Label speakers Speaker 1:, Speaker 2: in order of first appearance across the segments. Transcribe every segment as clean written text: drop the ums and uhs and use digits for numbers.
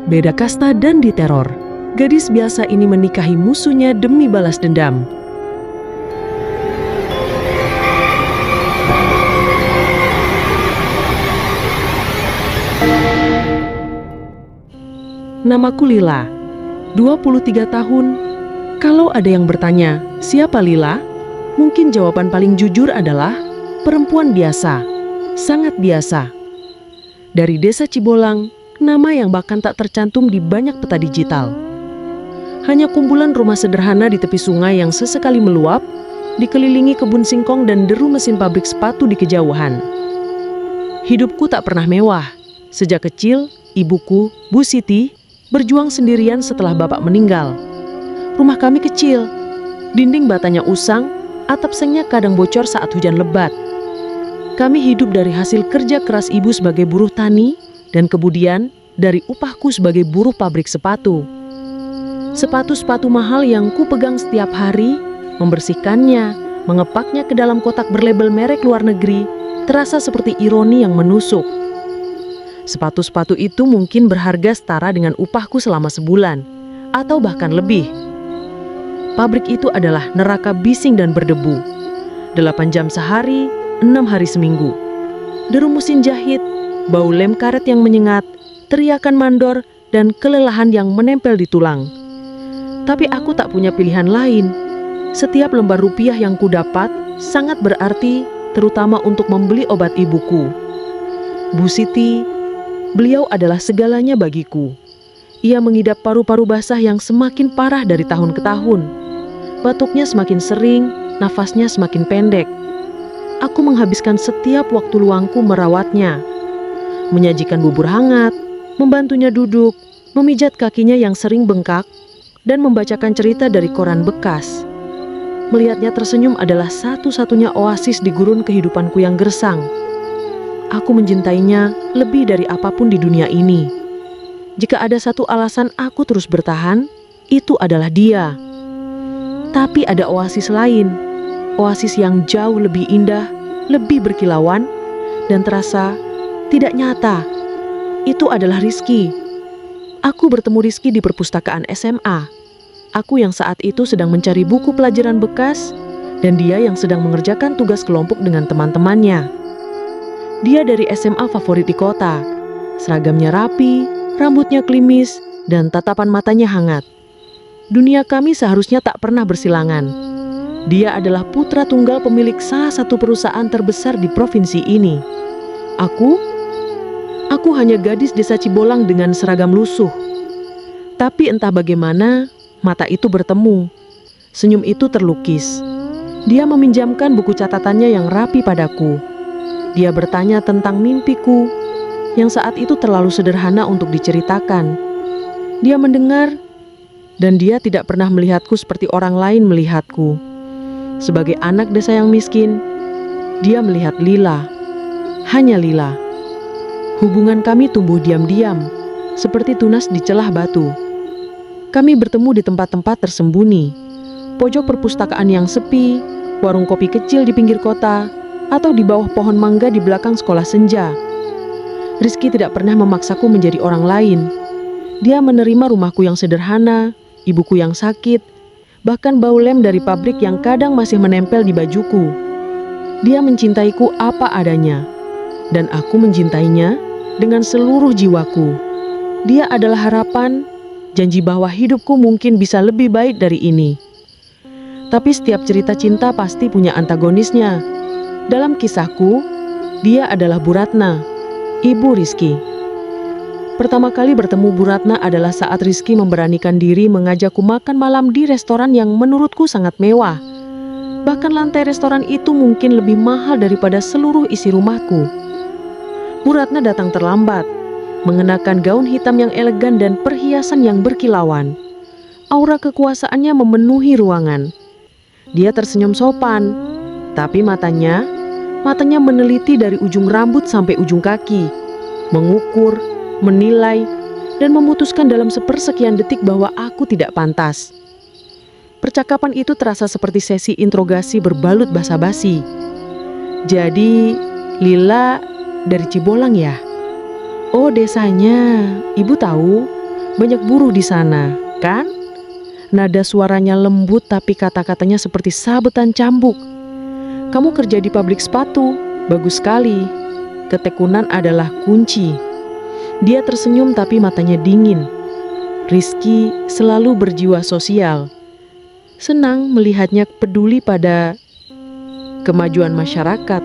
Speaker 1: beda kasta dan diteror. Gadis biasa ini menikahi musuhnya demi balas dendam. Namaku Lila, 23 tahun. Kalau ada yang bertanya, siapa Lila? Mungkin jawaban paling jujur adalah perempuan biasa, sangat biasa. Dari desa Cibolang, nama yang bahkan tak tercantum di banyak peta digital. Hanya kumpulan rumah sederhana di tepi sungai yang sesekali meluap, dikelilingi kebun singkong dan deru mesin pabrik sepatu di kejauhan. Hidupku tak pernah mewah. Sejak kecil, ibuku, Bu Siti, berjuang sendirian setelah bapak meninggal. Rumah kami kecil, dinding batanya usang, atap sengnya kadang bocor saat hujan lebat. Kami hidup dari hasil kerja keras ibu sebagai buruh tani, dan kemudian dari upahku sebagai buruh pabrik sepatu. Sepatu-sepatu mahal yang ku pegang setiap hari, membersihkannya, mengepaknya ke dalam kotak berlabel merek luar negeri, terasa seperti ironi yang menusuk. Sepatu-sepatu itu mungkin berharga setara dengan upahku selama sebulan, atau bahkan lebih. Pabrik itu adalah neraka bising dan berdebu. 8 jam sehari, 6 hari seminggu. Deru mesin jahit, bau lem karet yang menyengat, teriakan mandor, dan kelelahan yang menempel di tulang. Tapi aku tak punya pilihan lain. Setiap lembar rupiah yang ku dapat sangat berarti, terutama untuk membeli obat ibuku. Bu Siti, beliau adalah segalanya bagiku. Ia mengidap paru-paru basah yang semakin parah dari tahun ke tahun. Batuknya semakin sering, nafasnya semakin pendek. Aku menghabiskan setiap waktu luangku merawatnya. Menyajikan bubur hangat, membantunya duduk, memijat kakinya yang sering bengkak, dan membacakan cerita dari koran bekas. Melihatnya tersenyum adalah satu-satunya oasis di gurun kehidupanku yang gersang. Aku mencintainya lebih dari apapun di dunia ini. Jika ada satu alasan aku terus bertahan, itu adalah dia. Tapi ada oasis lain, oasis yang jauh lebih indah, lebih berkilauan, dan terasa tidak nyata. Itu adalah Rizky. Aku bertemu Rizky di perpustakaan SMA. Aku yang saat itu sedang mencari buku pelajaran bekas, dan dia yang sedang mengerjakan tugas kelompok dengan teman-temannya. Dia dari SMA favorit di kota. Seragamnya rapi, rambutnya klimis, dan tatapan matanya hangat. Dunia kami seharusnya tak pernah bersilangan. Dia adalah putra tunggal pemilik salah satu perusahaan terbesar di provinsi ini. Aku hanya gadis desa Cibolang dengan seragam lusuh. Tapi entah bagaimana, mata itu bertemu. Senyum itu terlukis. Dia meminjamkan buku catatannya yang rapi padaku. Dia bertanya tentang mimpiku, yang saat itu terlalu sederhana untuk diceritakan. Dia mendengar, dan dia tidak pernah melihatku seperti orang lain melihatku. Sebagai anak desa yang miskin, dia melihat Lila. Hanya Lila. Hubungan kami tumbuh diam-diam, seperti tunas di celah batu. Kami bertemu di tempat-tempat tersembunyi, pojok perpustakaan yang sepi, warung kopi kecil di pinggir kota, atau di bawah pohon mangga di belakang sekolah senja. Rizky tidak pernah memaksaku menjadi orang lain. Dia menerima rumahku yang sederhana, ibuku yang sakit, bahkan bau lem dari pabrik yang kadang masih menempel di bajuku. Dia mencintaiku apa adanya, dan aku mencintainya dengan seluruh jiwaku. Dia adalah harapan, janji bahwa hidupku mungkin bisa lebih baik dari ini. Tapi setiap cerita cinta pasti punya antagonisnya. Dalam kisahku, dia adalah Bu Ratna, ibu Rizky. Pertama kali bertemu Bu Ratna adalah saat Rizky memberanikan diri mengajakku makan malam di restoran yang menurutku sangat mewah. Bahkan lantai restoran itu mungkin lebih mahal daripada seluruh isi rumahku. Bu Ratna datang terlambat, mengenakan gaun hitam yang elegan dan perhiasan yang berkilauan. Aura kekuasaannya memenuhi ruangan. Dia tersenyum sopan, tapi matanya meneliti dari ujung rambut sampai ujung kaki, mengukur, menilai, dan memutuskan dalam sepersekian detik bahwa aku tidak pantas. Percakapan itu terasa seperti sesi interogasi berbalut basa-basi. Jadi, Lila dari Cibolang ya? Oh, desanya. Ibu tahu, Banyak buruh di sana, kan? Nada suaranya lembut tapi kata-katanya seperti sabetan cambuk. Kamu kerja di pabrik sepatu, bagus sekali. Ketekunan adalah kunci. Dia tersenyum tapi matanya dingin. Rizky selalu berjiwa sosial. Senang melihatnya peduli pada kemajuan masyarakat.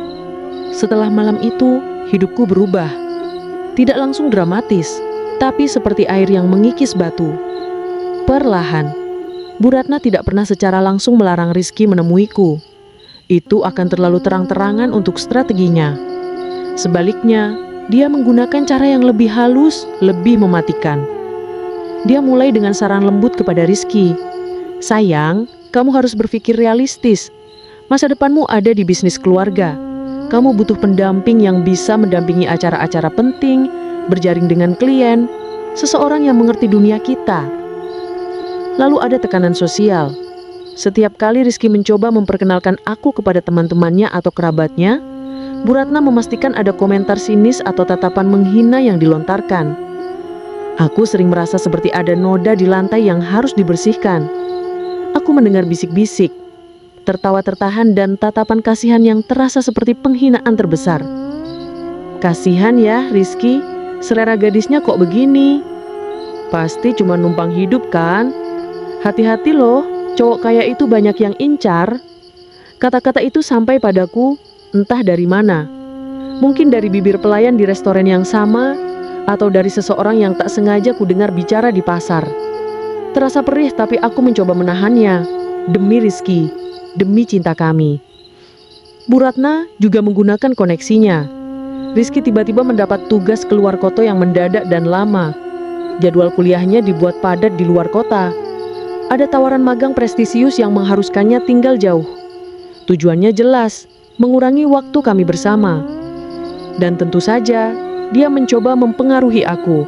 Speaker 1: Setelah malam itu, hidupku berubah. Tidak langsung dramatis, tapi seperti air yang mengikis batu. Perlahan, Bu Ratna tidak pernah secara langsung melarang Rizky menemuiku. Itu akan terlalu terang-terangan untuk strateginya. Sebaliknya, dia menggunakan cara yang lebih halus, lebih mematikan. Dia mulai dengan saran lembut kepada Rizky. Sayang, kamu harus berpikir realistis. Masa depanmu ada di bisnis keluarga. Kamu butuh pendamping yang bisa mendampingi acara-acara penting, berjaring dengan klien, seseorang yang mengerti dunia kita. Lalu ada tekanan sosial. Setiap kali Rizky mencoba memperkenalkan aku kepada teman-temannya atau kerabatnya, Bu Ratna memastikan ada komentar sinis atau tatapan menghina yang dilontarkan. Aku sering merasa seperti ada noda di lantai yang harus dibersihkan. Aku mendengar bisik-bisik, tertawa tertahan dan tatapan kasihan yang terasa seperti penghinaan terbesar. Kasihan ya Rizky, selera gadisnya kok begini? Pasti cuma numpang hidup kan? Hati-hati loh, cowok kaya itu banyak yang incar. Kata-kata itu sampai padaku entah dari mana. Mungkin dari bibir pelayan di restoran yang sama, atau dari seseorang yang tak sengaja kudengar bicara di pasar. Terasa perih tapi aku mencoba menahannya. Demi Rizky, demi cinta kami. Bu Ratna juga menggunakan koneksinya. Rizky tiba-tiba mendapat tugas keluar kota yang mendadak dan lama. Jadwal kuliahnya dibuat padat di luar kota. Ada tawaran magang prestisius yang mengharuskannya tinggal jauh. Tujuannya jelas, mengurangi waktu kami bersama. Dan tentu saja, dia mencoba mempengaruhi aku.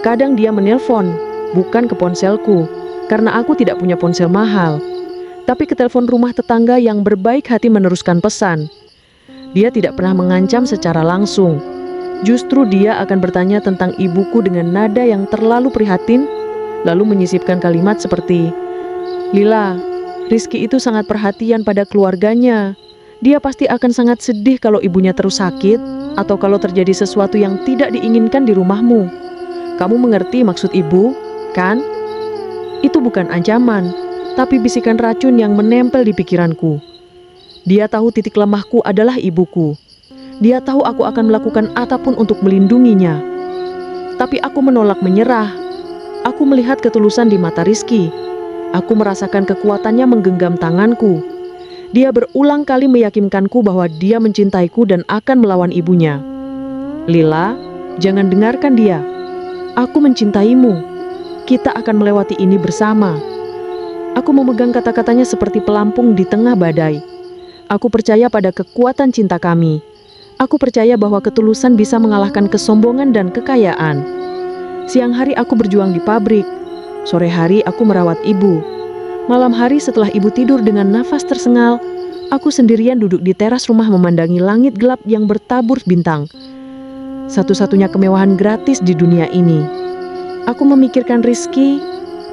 Speaker 1: Kadang dia menelpon, bukan ke ponselku, karena aku tidak punya ponsel mahal, tapi ke telepon rumah tetangga yang berbaik hati meneruskan pesan. Dia tidak pernah mengancam secara langsung. Justru dia akan bertanya tentang ibuku dengan nada yang terlalu prihatin, lalu menyisipkan kalimat seperti, "Lila, Rizky itu sangat perhatian pada keluarganya. Dia pasti akan sangat sedih kalau ibunya terus sakit, atau kalau terjadi sesuatu yang tidak diinginkan di rumahmu. Kamu mengerti maksud ibu, kan?" Itu bukan ancaman, tapi bisikan racun yang menempel di pikiranku. Dia tahu titik lemahku adalah ibuku. Dia tahu aku akan melakukan apapun untuk melindunginya. Tapi aku menolak menyerah. Aku melihat ketulusan di mata Rizky. Aku merasakan kekuatannya menggenggam tanganku. Dia berulang kali meyakinkanku bahwa dia mencintaiku dan akan melawan ibunya. "Lila, jangan dengarkan dia. Aku mencintaimu. Kita akan melewati ini bersama." Aku memegang kata-katanya seperti pelampung di tengah badai. Aku percaya pada kekuatan cinta kami. Aku percaya bahwa ketulusan bisa mengalahkan kesombongan dan kekayaan. Siang hari aku berjuang di pabrik. Sore hari aku merawat ibu. Malam hari setelah ibu tidur dengan nafas tersengal, aku sendirian duduk di teras rumah memandangi langit gelap yang bertabur bintang. Satu-satunya kemewahan gratis di dunia ini. Aku memikirkan Rizky,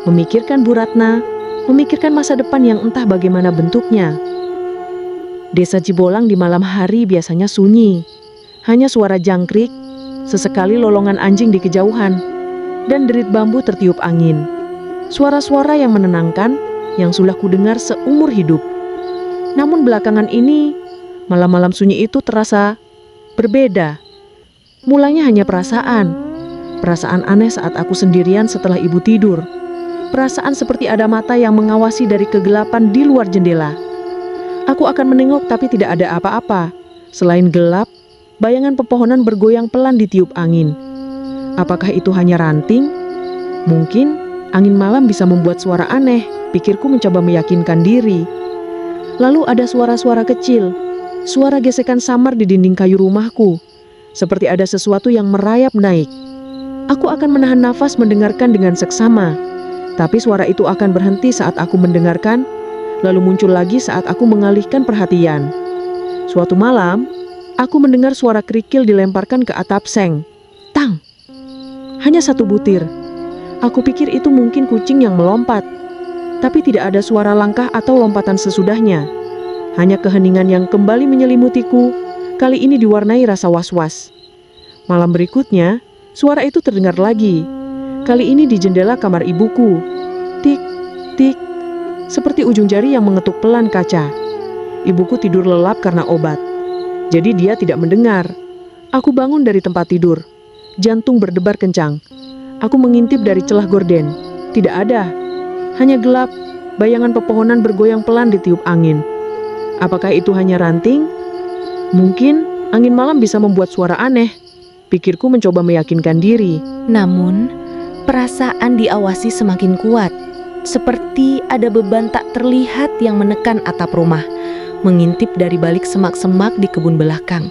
Speaker 1: memikirkan Bu Ratna, memikirkan masa depan yang entah bagaimana bentuknya. Desa Cibolang di malam hari biasanya sunyi. Hanya suara jangkrik, sesekali lolongan anjing di kejauhan, dan derit bambu tertiup angin. Suara-suara yang menenangkan, yang sudah kudengar seumur hidup. Namun belakangan ini, malam-malam sunyi itu terasa berbeda. Mulanya hanya perasaan aneh saat aku sendirian setelah ibu tidur. Perasaan seperti ada mata yang mengawasi dari kegelapan di luar jendela. Aku akan menengok tapi tidak ada apa-apa. Selain gelap, bayangan pepohonan bergoyang pelan ditiup angin. Apakah itu hanya ranting? Mungkin angin malam bisa membuat suara aneh, pikirku mencoba meyakinkan diri. Lalu ada suara-suara kecil, suara gesekan samar di dinding kayu rumahku, seperti ada sesuatu yang merayap naik. Aku akan menahan nafas mendengarkan dengan seksama, tapi suara itu akan berhenti saat aku mendengarkan, lalu muncul lagi saat aku mengalihkan perhatian. Suatu malam, aku mendengar suara kerikil dilemparkan ke atap seng. Tang! Hanya satu butir. Aku pikir itu mungkin kucing yang melompat, tapi tidak ada suara langkah atau lompatan sesudahnya. Hanya keheningan yang kembali menyelimutiku, kali ini diwarnai rasa was-was. Malam berikutnya, suara itu terdengar lagi. Kali ini di jendela kamar ibuku. Tik, tik, seperti ujung jari yang mengetuk pelan kaca. Ibuku tidur lelap karena obat, jadi dia tidak mendengar. Aku bangun dari tempat tidur. Jantung berdebar kencang. Aku mengintip dari celah gorden. Tidak ada. Hanya gelap, bayangan pepohonan bergoyang pelan ditiup angin. Apakah itu hanya ranting? Mungkin angin malam bisa membuat suara aneh. Pikirku mencoba meyakinkan diri.
Speaker 2: Namun, perasaan diawasi semakin kuat. Seperti ada beban tak terlihat yang menekan atap rumah, mengintip dari balik semak-semak di kebun belakang.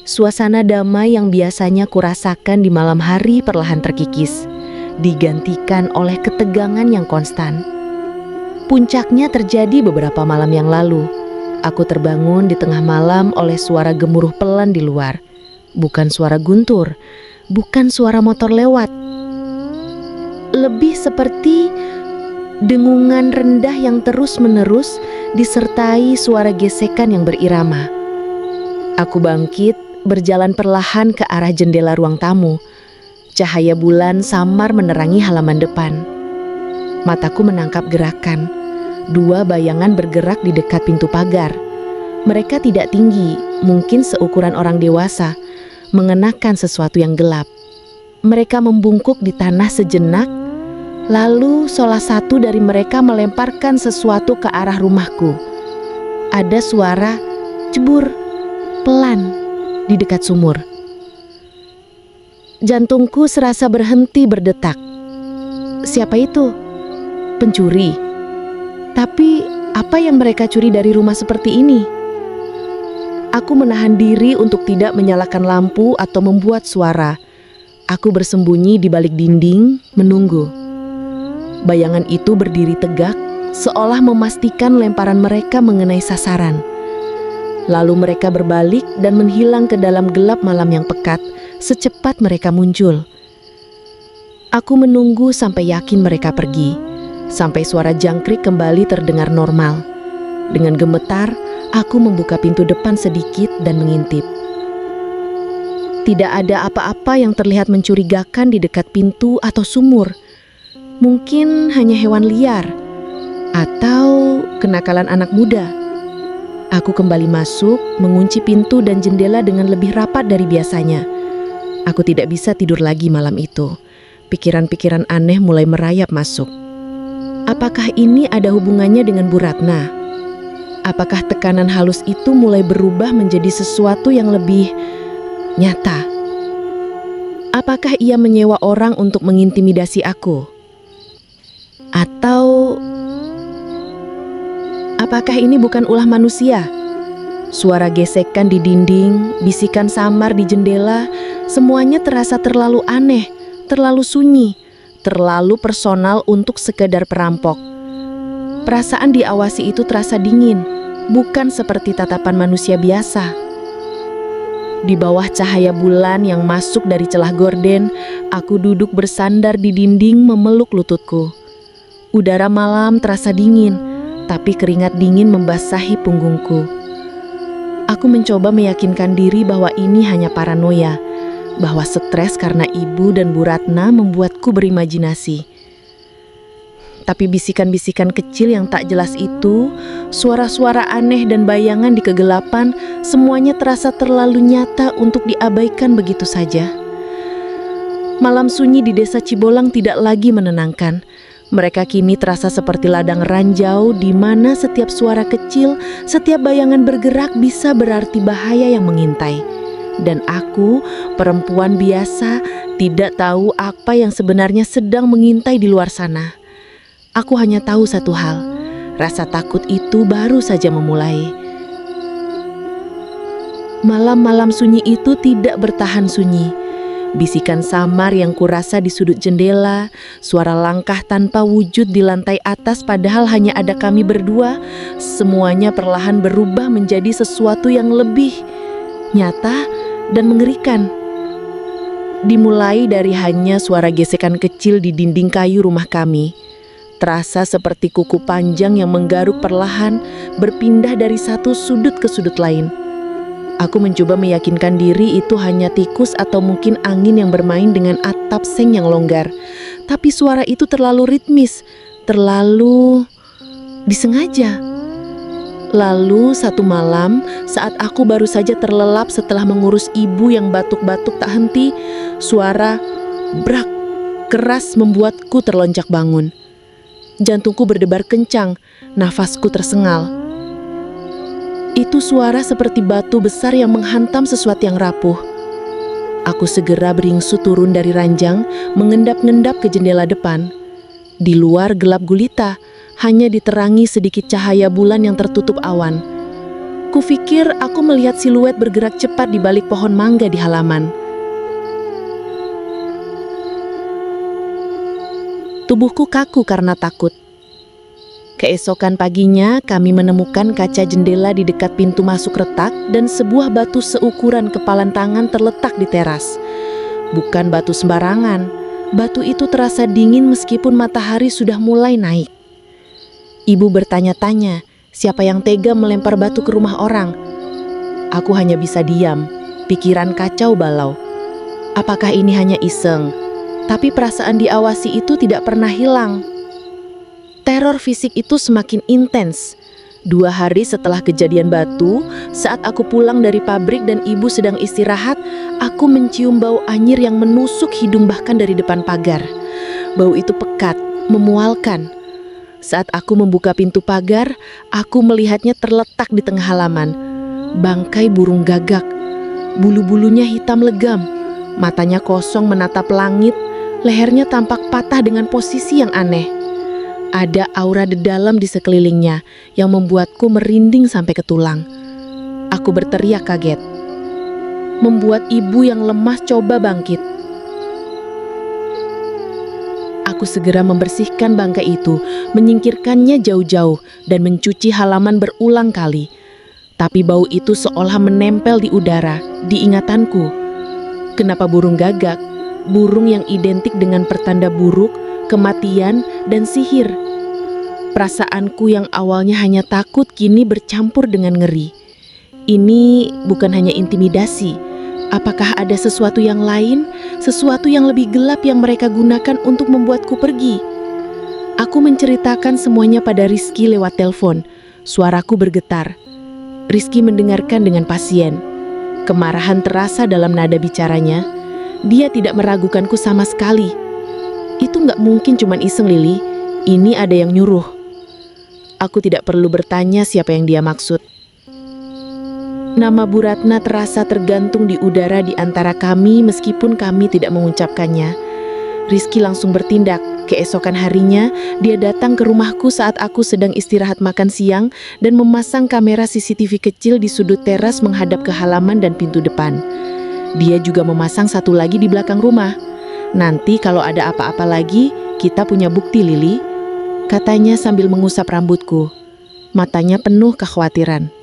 Speaker 2: Suasana damai yang biasanya kurasakan di malam hari perlahan terkikis, digantikan oleh ketegangan yang konstan. Puncaknya terjadi beberapa malam yang lalu. Aku terbangun di tengah malam oleh suara gemuruh pelan di luar. Bukan suara guntur, bukan suara motor lewat. Lebih seperti dengungan rendah yang terus-menerus disertai suara gesekan yang berirama. Aku bangkit, berjalan perlahan ke arah jendela ruang tamu. Cahaya bulan samar menerangi halaman depan. Mataku menangkap gerakan. Dua bayangan bergerak di dekat pintu pagar. Mereka tidak tinggi, mungkin seukuran orang dewasa, mengenakan sesuatu yang gelap. Mereka membungkuk di tanah sejenak, lalu salah satu dari mereka melemparkan sesuatu ke arah rumahku. Ada suara cebur, pelan, di dekat sumur. Jantungku serasa berhenti berdetak. Siapa itu? Pencuri. Tapi apa yang mereka curi dari rumah seperti ini? Aku menahan diri untuk tidak menyalakan lampu atau membuat suara. Aku bersembunyi di balik dinding, menunggu. Bayangan itu berdiri tegak, seolah memastikan lemparan mereka mengenai sasaran. Lalu mereka berbalik dan menghilang ke dalam gelap malam yang pekat secepat mereka muncul. Aku menunggu sampai yakin mereka pergi, sampai suara jangkrik kembali terdengar normal. Dengan gemetar, aku membuka pintu depan sedikit dan mengintip. Tidak ada apa-apa yang terlihat mencurigakan di dekat pintu atau sumur. Mungkin hanya hewan liar atau kenakalan anak muda. Aku kembali masuk, mengunci pintu dan jendela dengan lebih rapat dari biasanya. Aku tidak bisa tidur lagi malam itu. Pikiran-pikiran aneh mulai merayap masuk. Apakah ini ada hubungannya dengan Bu Ratna? Apakah tekanan halus itu mulai berubah menjadi sesuatu yang lebih nyata? Apakah ia menyewa orang untuk mengintimidasi aku? Atau apakah ini bukan ulah manusia? Suara gesekan di dinding, bisikan samar di jendela, semuanya terasa terlalu aneh, terlalu sunyi, terlalu personal untuk sekedar perampok. Perasaan diawasi itu terasa dingin, bukan seperti tatapan manusia biasa. Di bawah cahaya bulan yang masuk dari celah gorden, aku duduk bersandar di dinding memeluk lututku. Udara malam terasa dingin, tapi keringat dingin membasahi punggungku. Aku mencoba meyakinkan diri bahwa ini hanya paranoia, bahwa stres karena ibu dan Bu Ratna membuatku berimajinasi. Tapi bisikan-bisikan kecil yang tak jelas itu, suara-suara aneh dan bayangan di kegelapan, semuanya terasa terlalu nyata untuk diabaikan begitu saja. Malam sunyi di desa Cibolang tidak lagi menenangkan. Mereka kini terasa seperti ladang ranjau di mana setiap suara kecil, setiap bayangan bergerak bisa berarti bahaya yang mengintai. Dan aku, perempuan biasa, tidak tahu apa yang sebenarnya sedang mengintai di luar sana. Aku hanya tahu satu hal, rasa takut itu baru saja memulai. Malam-malam sunyi itu tidak bertahan sunyi. Bisikan samar yang kurasa di sudut jendela, suara langkah tanpa wujud di lantai atas padahal hanya ada kami berdua, semuanya perlahan berubah menjadi sesuatu yang lebih nyata dan mengerikan. Dimulai dari hanya suara gesekan kecil di dinding kayu rumah kami. Terasa seperti kuku panjang yang menggaruk perlahan berpindah dari satu sudut ke sudut lain. Aku mencoba meyakinkan diri itu hanya tikus atau mungkin angin yang bermain dengan atap seng yang longgar. Tapi suara itu terlalu ritmis, terlalu disengaja. Lalu satu malam saat aku baru saja terlelap setelah mengurus ibu yang batuk-batuk tak henti, suara brak keras membuatku terlonjak bangun. Jantungku berdebar kencang, nafasku tersengal. Itu suara seperti batu besar yang menghantam sesuatu yang rapuh. Aku segera beringsut turun dari ranjang, mengendap-ngendap ke jendela depan. Di luar gelap gulita, hanya diterangi sedikit cahaya bulan yang tertutup awan. Kupikir aku melihat siluet bergerak cepat di balik pohon mangga di halaman. Tubuhku kaku karena takut. Keesokan paginya kami menemukan kaca jendela di dekat pintu masuk retak dan sebuah batu seukuran kepalan tangan terletak di teras. Bukan batu sembarangan, batu itu terasa dingin meskipun matahari sudah mulai naik. Ibu bertanya-tanya, siapa yang tega melempar batu ke rumah orang? Aku hanya bisa diam, pikiran kacau balau. Apakah ini hanya iseng? Tapi perasaan diawasi itu tidak pernah hilang. Teror fisik itu semakin intens. 2 hari setelah kejadian batu, saat aku pulang dari pabrik dan ibu sedang istirahat, aku mencium bau anyir yang menusuk hidung bahkan dari depan pagar. Bau itu pekat, memualkan. Saat aku membuka pintu pagar, aku melihatnya terletak di tengah halaman. Bangkai burung gagak. Bulu-bulunya hitam legam. Matanya kosong menatap langit. Lehernya tampak patah dengan posisi yang aneh. Ada aura dalam di sekelilingnya yang membuatku merinding sampai ke tulang. Aku berteriak kaget. Membuat ibu yang lemah coba bangkit. Aku segera membersihkan bangkai itu, menyingkirkannya jauh-jauh dan mencuci halaman berulang kali. Tapi bau itu seolah menempel di udara, di ingatanku. Kenapa burung gagak? Burung yang identik dengan pertanda buruk, kematian, dan sihir. Perasaanku yang awalnya hanya takut kini bercampur dengan ngeri. Ini bukan hanya intimidasi. Apakah ada sesuatu yang lain, sesuatu yang lebih gelap yang mereka gunakan untuk membuatku pergi? Aku menceritakan semuanya pada Rizky lewat telepon. Suaraku bergetar. Rizky mendengarkan dengan pasien. Kemarahan terasa dalam nada bicaranya. Dia tidak meragukanku sama sekali. Itu nggak mungkin cuman iseng, Lili. Ini ada yang nyuruh. Aku tidak perlu bertanya siapa yang dia maksud. Nama Bu Ratna terasa tergantung di udara di antara kami meskipun kami tidak mengucapkannya. Rizky langsung bertindak. Keesokan harinya, dia datang ke rumahku saat aku sedang istirahat makan siang dan memasang kamera CCTV kecil di sudut teras menghadap ke halaman dan pintu depan. Dia juga memasang satu lagi di belakang rumah. Nanti kalau ada apa-apa lagi, kita punya bukti, Lili, katanya sambil mengusap rambutku. Matanya penuh kekhawatiran.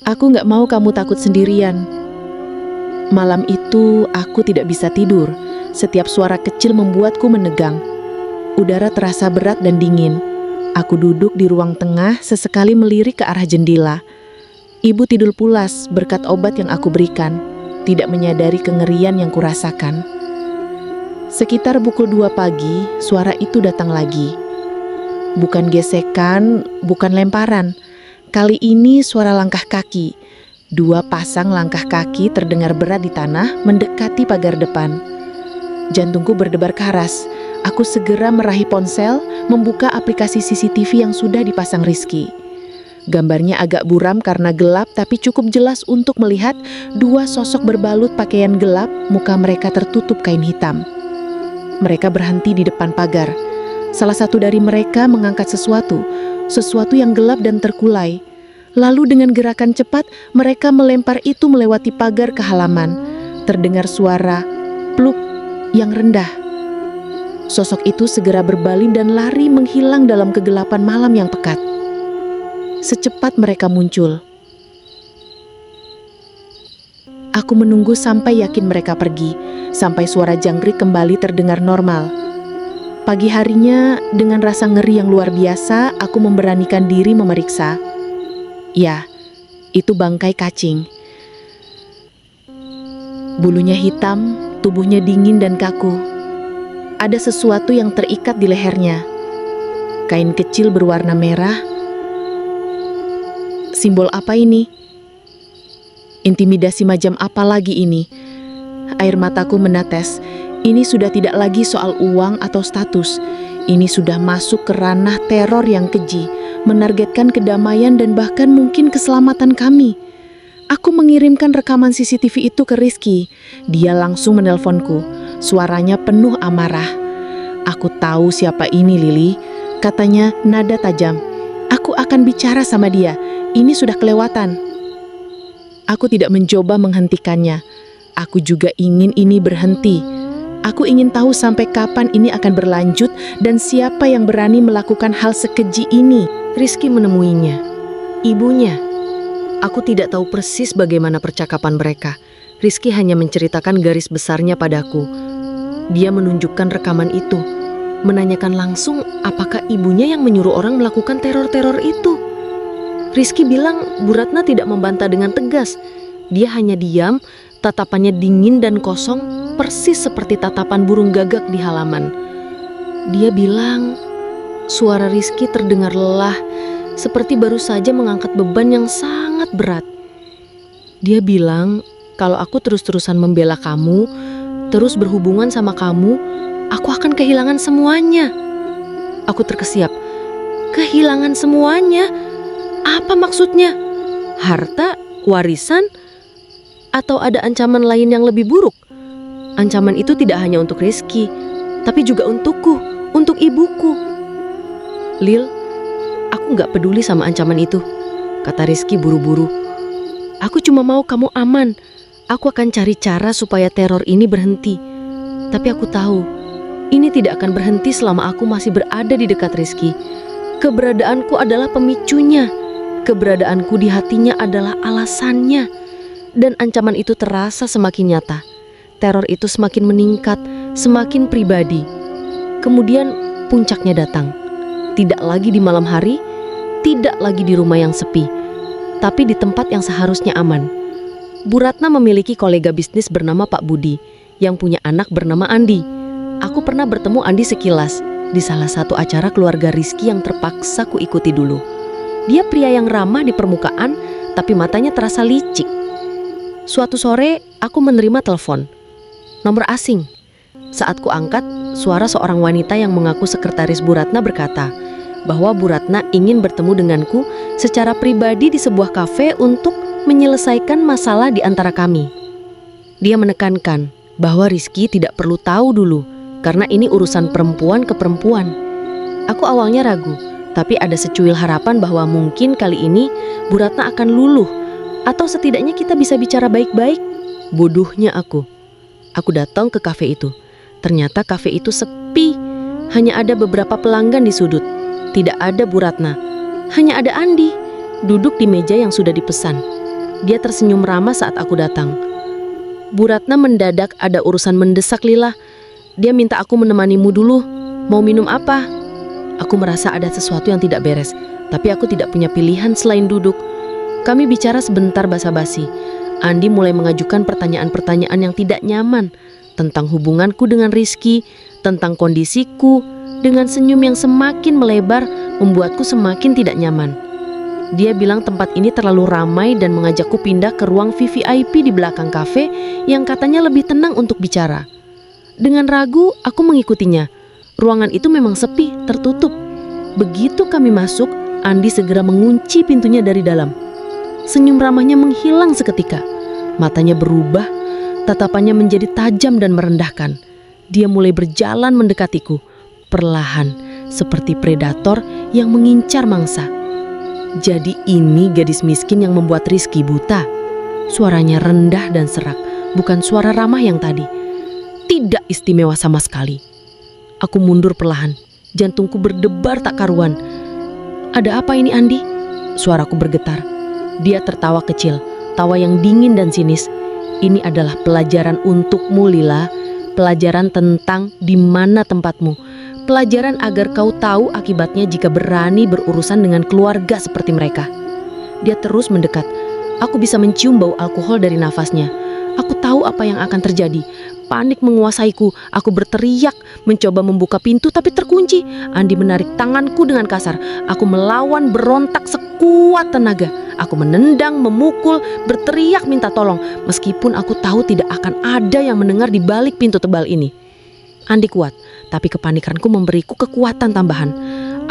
Speaker 2: Aku gak mau kamu takut sendirian. Malam itu aku tidak bisa tidur. Setiap suara kecil membuatku menegang. Udara terasa berat dan dingin. Aku duduk di ruang tengah sesekali melirik ke arah jendela. Ibu tidur pulas berkat obat yang aku berikan, tidak menyadari kengerian yang kurasakan. Sekitar pukul 2 pagi, suara itu datang lagi. Bukan gesekan, bukan lemparan. Kali ini suara langkah kaki. 2 pasang langkah kaki terdengar berat di tanah mendekati pagar depan. Jantungku berdebar keras. Aku segera meraih ponsel, membuka aplikasi CCTV yang sudah dipasang Rizky. Gambarnya agak buram karena gelap, tapi cukup jelas untuk melihat 2 sosok berbalut pakaian gelap, muka mereka tertutup kain hitam. Mereka berhenti di depan pagar. Salah satu dari mereka mengangkat sesuatu yang gelap dan terkulai. Lalu dengan gerakan cepat, mereka melempar itu melewati pagar ke halaman. Terdengar suara pluk yang rendah. Sosok itu segera berbaling dan lari menghilang dalam kegelapan malam yang pekat. Secepat mereka muncul, Aku menunggu sampai yakin mereka pergi, sampai suara jangkrik kembali terdengar normal. Pagi harinya, dengan rasa ngeri yang luar biasa, aku memberanikan diri memeriksa. Ya, itu bangkai kacing. Bulunya hitam, tubuhnya dingin dan kaku. Ada sesuatu yang terikat di lehernya. Kain kecil berwarna merah. Simbol apa ini? Intimidasi macam apa lagi ini? Air mataku menetes. Ini sudah tidak lagi soal uang atau status. Ini sudah masuk ke ranah teror yang keji, menargetkan kedamaian dan bahkan mungkin keselamatan kami. Aku mengirimkan rekaman CCTV itu ke Rizky. Dia langsung menelponku. Suaranya penuh amarah. Aku tahu siapa ini, Lili. Katanya nada tajam. Aku akan bicara sama dia. Ini sudah kelewatan. Aku tidak mencoba menghentikannya. Aku juga ingin ini berhenti. Aku ingin tahu sampai kapan ini akan berlanjut dan siapa yang berani melakukan hal sekeji ini.
Speaker 1: Rizky menemuinya. Ibunya. Aku tidak tahu persis bagaimana percakapan mereka. Rizky hanya menceritakan garis besarnya padaku. Dia menunjukkan rekaman itu. Menanyakan langsung apakah ibunya yang menyuruh orang melakukan teror-teror itu. Rizky bilang Bu Ratna tidak membantah dengan tegas. Dia hanya diam, tatapannya dingin dan kosong, persis seperti tatapan burung gagak di halaman. Dia bilang suara Rizky terdengar lelah, seperti baru saja mengangkat beban yang sangat berat. Dia bilang kalau aku terus-terusan membela kamu, terus berhubungan sama kamu, aku akan kehilangan semuanya. Aku terkesiap. Kehilangan semuanya? Apa maksudnya? Harta, warisan, atau ada ancaman lain yang lebih buruk? Ancaman itu tidak hanya untuk Rizky, tapi juga untukku, untuk ibuku. Lil, aku gak peduli sama ancaman itu, kata Rizky buru-buru. Aku cuma mau kamu aman. Aku akan cari cara supaya teror ini berhenti. Tapi aku tahu, ini tidak akan berhenti selama aku masih berada di dekat Rizky. Keberadaanku adalah pemicunya. Keberadaanku di hatinya adalah alasannya. Dan ancaman itu terasa semakin nyata. Teror itu semakin meningkat, semakin pribadi. Kemudian puncaknya datang. Tidak lagi di malam hari, tidak lagi di rumah yang sepi, tapi di tempat yang seharusnya aman. Bu Ratna memiliki kolega bisnis bernama Pak Budi, yang punya anak bernama Andi. Aku pernah bertemu Andi sekilas di salah satu acara keluarga Rizky yang terpaksa ku ikuti dulu. Dia pria yang ramah di permukaan, tapi matanya terasa licik. Suatu sore, aku menerima telepon. Nomor asing. Saat ku angkat, suara seorang wanita yang mengaku sekretaris Bu Ratna berkata bahwa Bu Ratna ingin bertemu denganku secara pribadi di sebuah kafe untuk menyelesaikan masalah di antara kami. Dia menekankan bahwa Rizky tidak perlu tahu dulu, karena ini urusan perempuan ke perempuan. Aku awalnya ragu, tapi ada secuil harapan bahwa mungkin kali ini Bu Ratna akan luluh, atau setidaknya kita bisa bicara baik-baik. Bodohnya aku. Aku datang ke kafe itu. Ternyata kafe itu sepi. Hanya ada beberapa pelanggan di sudut. Tidak ada Bu Ratna. Hanya ada Andi, duduk di meja yang sudah dipesan. Dia tersenyum ramah saat aku datang. Bu Ratna mendadak ada urusan mendesak, Lila. Dia minta aku menemanimu dulu. Mau minum apa? Aku merasa ada sesuatu yang tidak beres, tapi aku tidak punya pilihan selain duduk. Kami bicara sebentar basa-basi. Andi mulai mengajukan pertanyaan-pertanyaan yang tidak nyaman tentang hubunganku dengan Rizky, tentang kondisiku. Dengan senyum yang semakin melebar membuatku semakin tidak nyaman. Dia bilang tempat ini terlalu ramai dan mengajakku pindah ke ruang VVIP di belakang kafe yang katanya lebih tenang untuk bicara. Dengan ragu, aku mengikutinya. Ruangan itu memang sepi, tertutup. Begitu kami masuk, Andi segera mengunci pintunya dari dalam. Senyum ramahnya menghilang seketika. Matanya berubah, tatapannya menjadi tajam dan merendahkan. Dia mulai berjalan mendekatiku, perlahan, seperti predator yang mengincar mangsa. Jadi ini gadis miskin yang membuat Rizky buta. Suaranya rendah dan serak, bukan suara ramah yang tadi. Tidak istimewa sama sekali. Aku mundur perlahan, jantungku berdebar tak karuan. Ada apa ini, Andi? Suaraku bergetar. Dia tertawa kecil, tawa yang dingin dan sinis. Ini adalah pelajaran untukmu, Lila. Pelajaran tentang di mana tempatmu. Pelajaran agar kau tahu akibatnya jika berani berurusan dengan keluarga seperti mereka. Dia terus mendekat. Aku bisa mencium bau alkohol dari nafasnya. Aku tahu apa yang akan terjadi. Panik menguasaiku. Aku berteriak, mencoba membuka pintu tapi terkunci. Andi menarik tanganku dengan kasar. Aku melawan, berontak sekuat tenaga. Aku menendang, memukul, berteriak minta tolong. Meskipun aku tahu tidak akan ada yang mendengar di balik pintu tebal ini. Andi kuat, tapi kepanikanku memberiku kekuatan tambahan.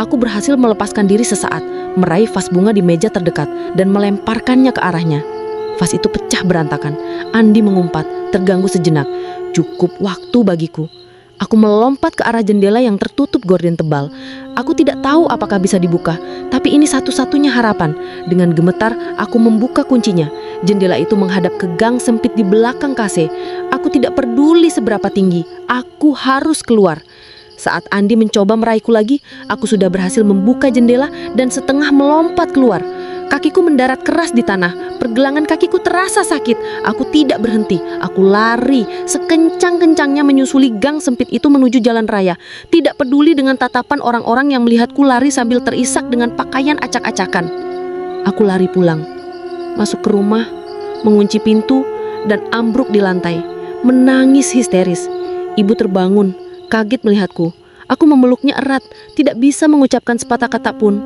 Speaker 1: Aku berhasil melepaskan diri sesaat, meraih vas bunga di meja terdekat dan melemparkannya ke arahnya. Vas itu pecah berantakan. Andi mengumpat, terganggu sejenak. Cukup waktu bagiku. Aku melompat ke arah jendela yang tertutup gorden tebal. Aku tidak tahu apakah bisa dibuka, tapi ini satu-satunya harapan. Dengan gemetar, aku membuka kuncinya. Jendela itu menghadap ke gang sempit di belakang KC. Aku tidak peduli seberapa tinggi, aku harus keluar. Saat Andi mencoba meraihku lagi, aku sudah berhasil membuka jendela dan setengah melompat keluar. Kakiku mendarat keras di tanah, pergelangan kakiku terasa sakit. Aku tidak berhenti, aku lari sekencang-kencangnya menyusuli gang sempit itu menuju jalan raya. Tidak peduli dengan tatapan orang-orang yang melihatku lari sambil terisak dengan pakaian acak-acakan. Aku lari pulang, masuk ke rumah, mengunci pintu dan ambruk di lantai, menangis histeris. Ibu terbangun, kaget melihatku. Aku memeluknya erat, tidak bisa mengucapkan sepatah kata pun.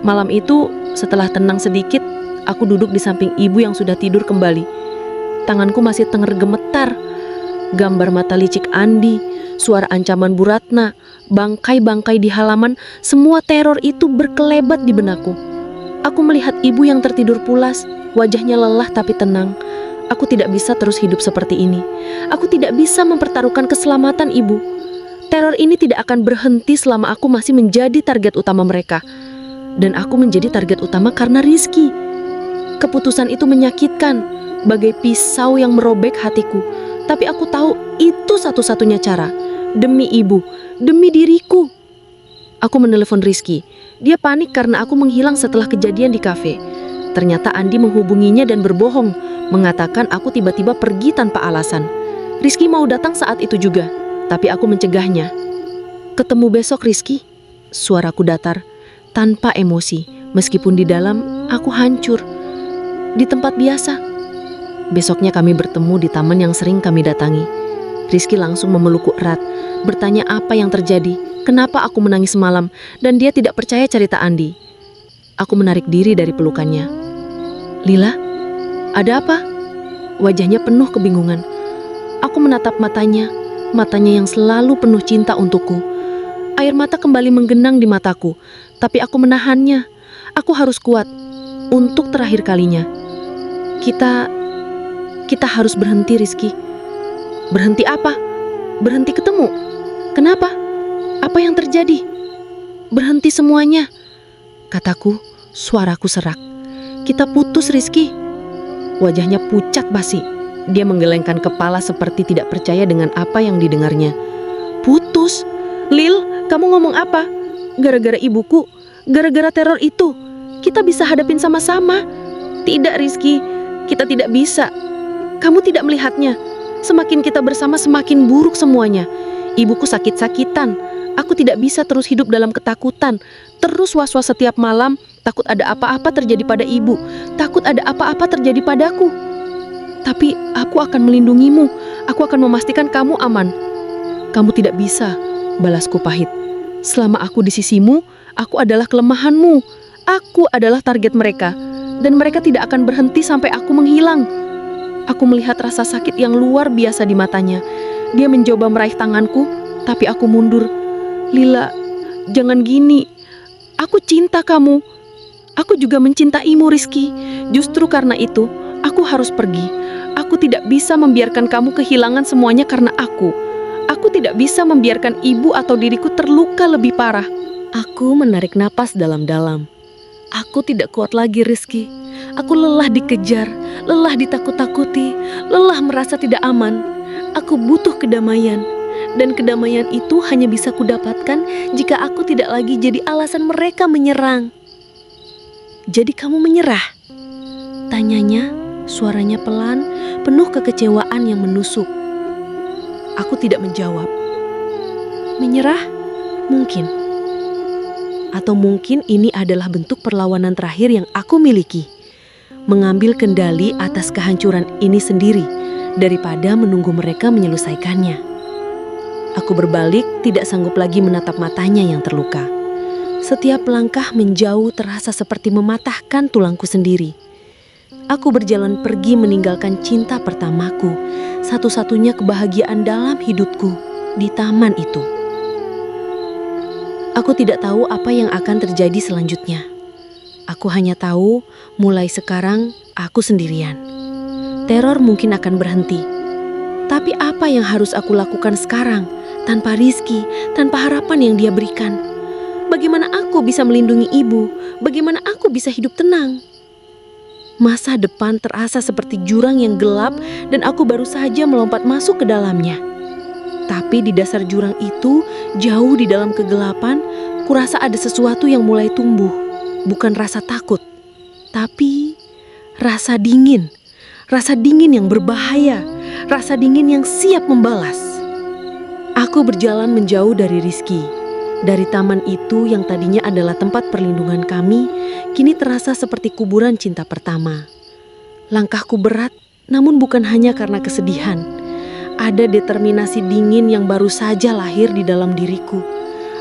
Speaker 1: Malam itu, setelah tenang sedikit, aku duduk di samping ibu yang sudah tidur kembali. Tanganku masih tenger gemetar. Gambar mata licik Andi, suara ancaman Bu Ratna, bangkai-bangkai di halaman, semua teror itu berkelebat di benakku. Aku melihat ibu yang tertidur pulas, wajahnya lelah tapi tenang. Aku tidak bisa terus hidup seperti ini. Aku tidak bisa mempertaruhkan keselamatan ibu. Teror ini tidak akan berhenti selama aku masih menjadi target utama mereka. Dan aku menjadi target utama karena Rizky. Keputusan itu menyakitkan, bagai pisau yang merobek hatiku. Tapi aku tahu itu satu-satunya cara. Demi ibu, demi diriku. Aku menelepon Rizky. Dia panik karena aku menghilang setelah kejadian di kafe. Ternyata Andi menghubunginya dan berbohong, mengatakan aku tiba-tiba pergi tanpa alasan. Rizky mau datang saat itu juga, tapi aku mencegahnya. Ketemu besok Rizky, suaraku datar. Tanpa emosi, meskipun di dalam aku hancur. Di tempat biasa. Besoknya kami bertemu di taman yang sering kami datangi. Rizky langsung memelukku erat, bertanya apa yang terjadi, kenapa aku menangis semalam, dan dia tidak percaya cerita Andi. Aku menarik diri dari pelukannya. Lila, ada apa? Wajahnya penuh kebingungan. Aku menatap matanya yang selalu penuh cinta untukku. Air mata kembali menggenang di mataku. Tapi aku menahannya. Aku harus kuat. Untuk terakhir kalinya. Kita harus berhenti, Rizky. Berhenti apa? Berhenti ketemu. Kenapa? Apa yang terjadi? Berhenti semuanya. Kataku, suaraku serak. Kita putus, Rizky. Wajahnya pucat basi. Dia menggelengkan kepala seperti tidak percaya dengan apa yang didengarnya. Putus? Lil, kamu ngomong apa? Gara-gara ibuku, gara-gara teror itu, kita bisa hadapin sama-sama. Tidak, Rizky, kita tidak bisa. Kamu tidak melihatnya. Semakin kita bersama, semakin buruk semuanya. Ibuku sakit-sakitan. Aku tidak bisa terus hidup dalam ketakutan. Terus was-was setiap malam, takut ada apa-apa terjadi pada ibu. Takut ada apa-apa terjadi padaku. Tapi aku akan melindungimu. Aku akan memastikan kamu aman. Kamu tidak bisa, balasku pahit. Selama aku di sisimu, aku adalah kelemahanmu. Aku adalah target mereka. Dan mereka tidak akan berhenti sampai aku menghilang. Aku melihat rasa sakit yang luar biasa di matanya. Dia mencoba meraih tanganku, tapi aku mundur. Lila, jangan gini. Aku cinta kamu. Aku juga mencintaimu, Rizky. Justru karena itu, aku harus pergi. Aku tidak bisa membiarkan kamu kehilangan semuanya karena aku. Aku tidak bisa membiarkan ibu atau diriku terluka lebih parah. Aku menarik napas dalam-dalam. Aku tidak kuat lagi, Rizky. Aku lelah dikejar, lelah ditakut-takuti, lelah merasa tidak aman. Aku butuh kedamaian. Dan kedamaian itu hanya bisa kudapatkan jika aku tidak lagi jadi alasan mereka menyerang. Jadi kamu menyerah? Tanyanya Suaranya pelan, penuh kekecewaan yang menusuk. Aku tidak menjawab. Menyerah? Mungkin. Atau mungkin ini adalah bentuk perlawanan terakhir yang aku miliki. Mengambil kendali atas kehancuran ini sendiri daripada menunggu mereka menyelesaikannya. Aku berbalik, tidak sanggup lagi menatap matanya yang terluka. Setiap langkah menjauh terasa seperti mematahkan tulangku sendiri. Aku berjalan pergi meninggalkan cinta pertamaku, satu-satunya kebahagiaan dalam hidupku di taman itu. Aku tidak tahu apa yang akan terjadi selanjutnya. Aku hanya tahu mulai sekarang aku sendirian. Teror mungkin akan berhenti. Tapi apa yang harus aku lakukan sekarang tanpa Rizky, tanpa harapan yang dia berikan? Bagaimana aku bisa melindungi ibu? Bagaimana aku bisa hidup tenang? Masa depan terasa seperti jurang yang gelap dan aku baru saja melompat masuk ke dalamnya. Tapi di dasar jurang itu, jauh di dalam kegelapan, kurasa ada sesuatu yang mulai tumbuh. Bukan rasa takut, tapi rasa dingin. Rasa dingin yang berbahaya, rasa dingin yang siap membalas. Aku berjalan menjauh dari Rizky. Dari taman itu yang tadinya adalah tempat perlindungan kami, kini terasa seperti kuburan cinta pertama. Langkahku berat, namun bukan hanya karena kesedihan. Ada determinasi dingin yang baru saja lahir di dalam diriku.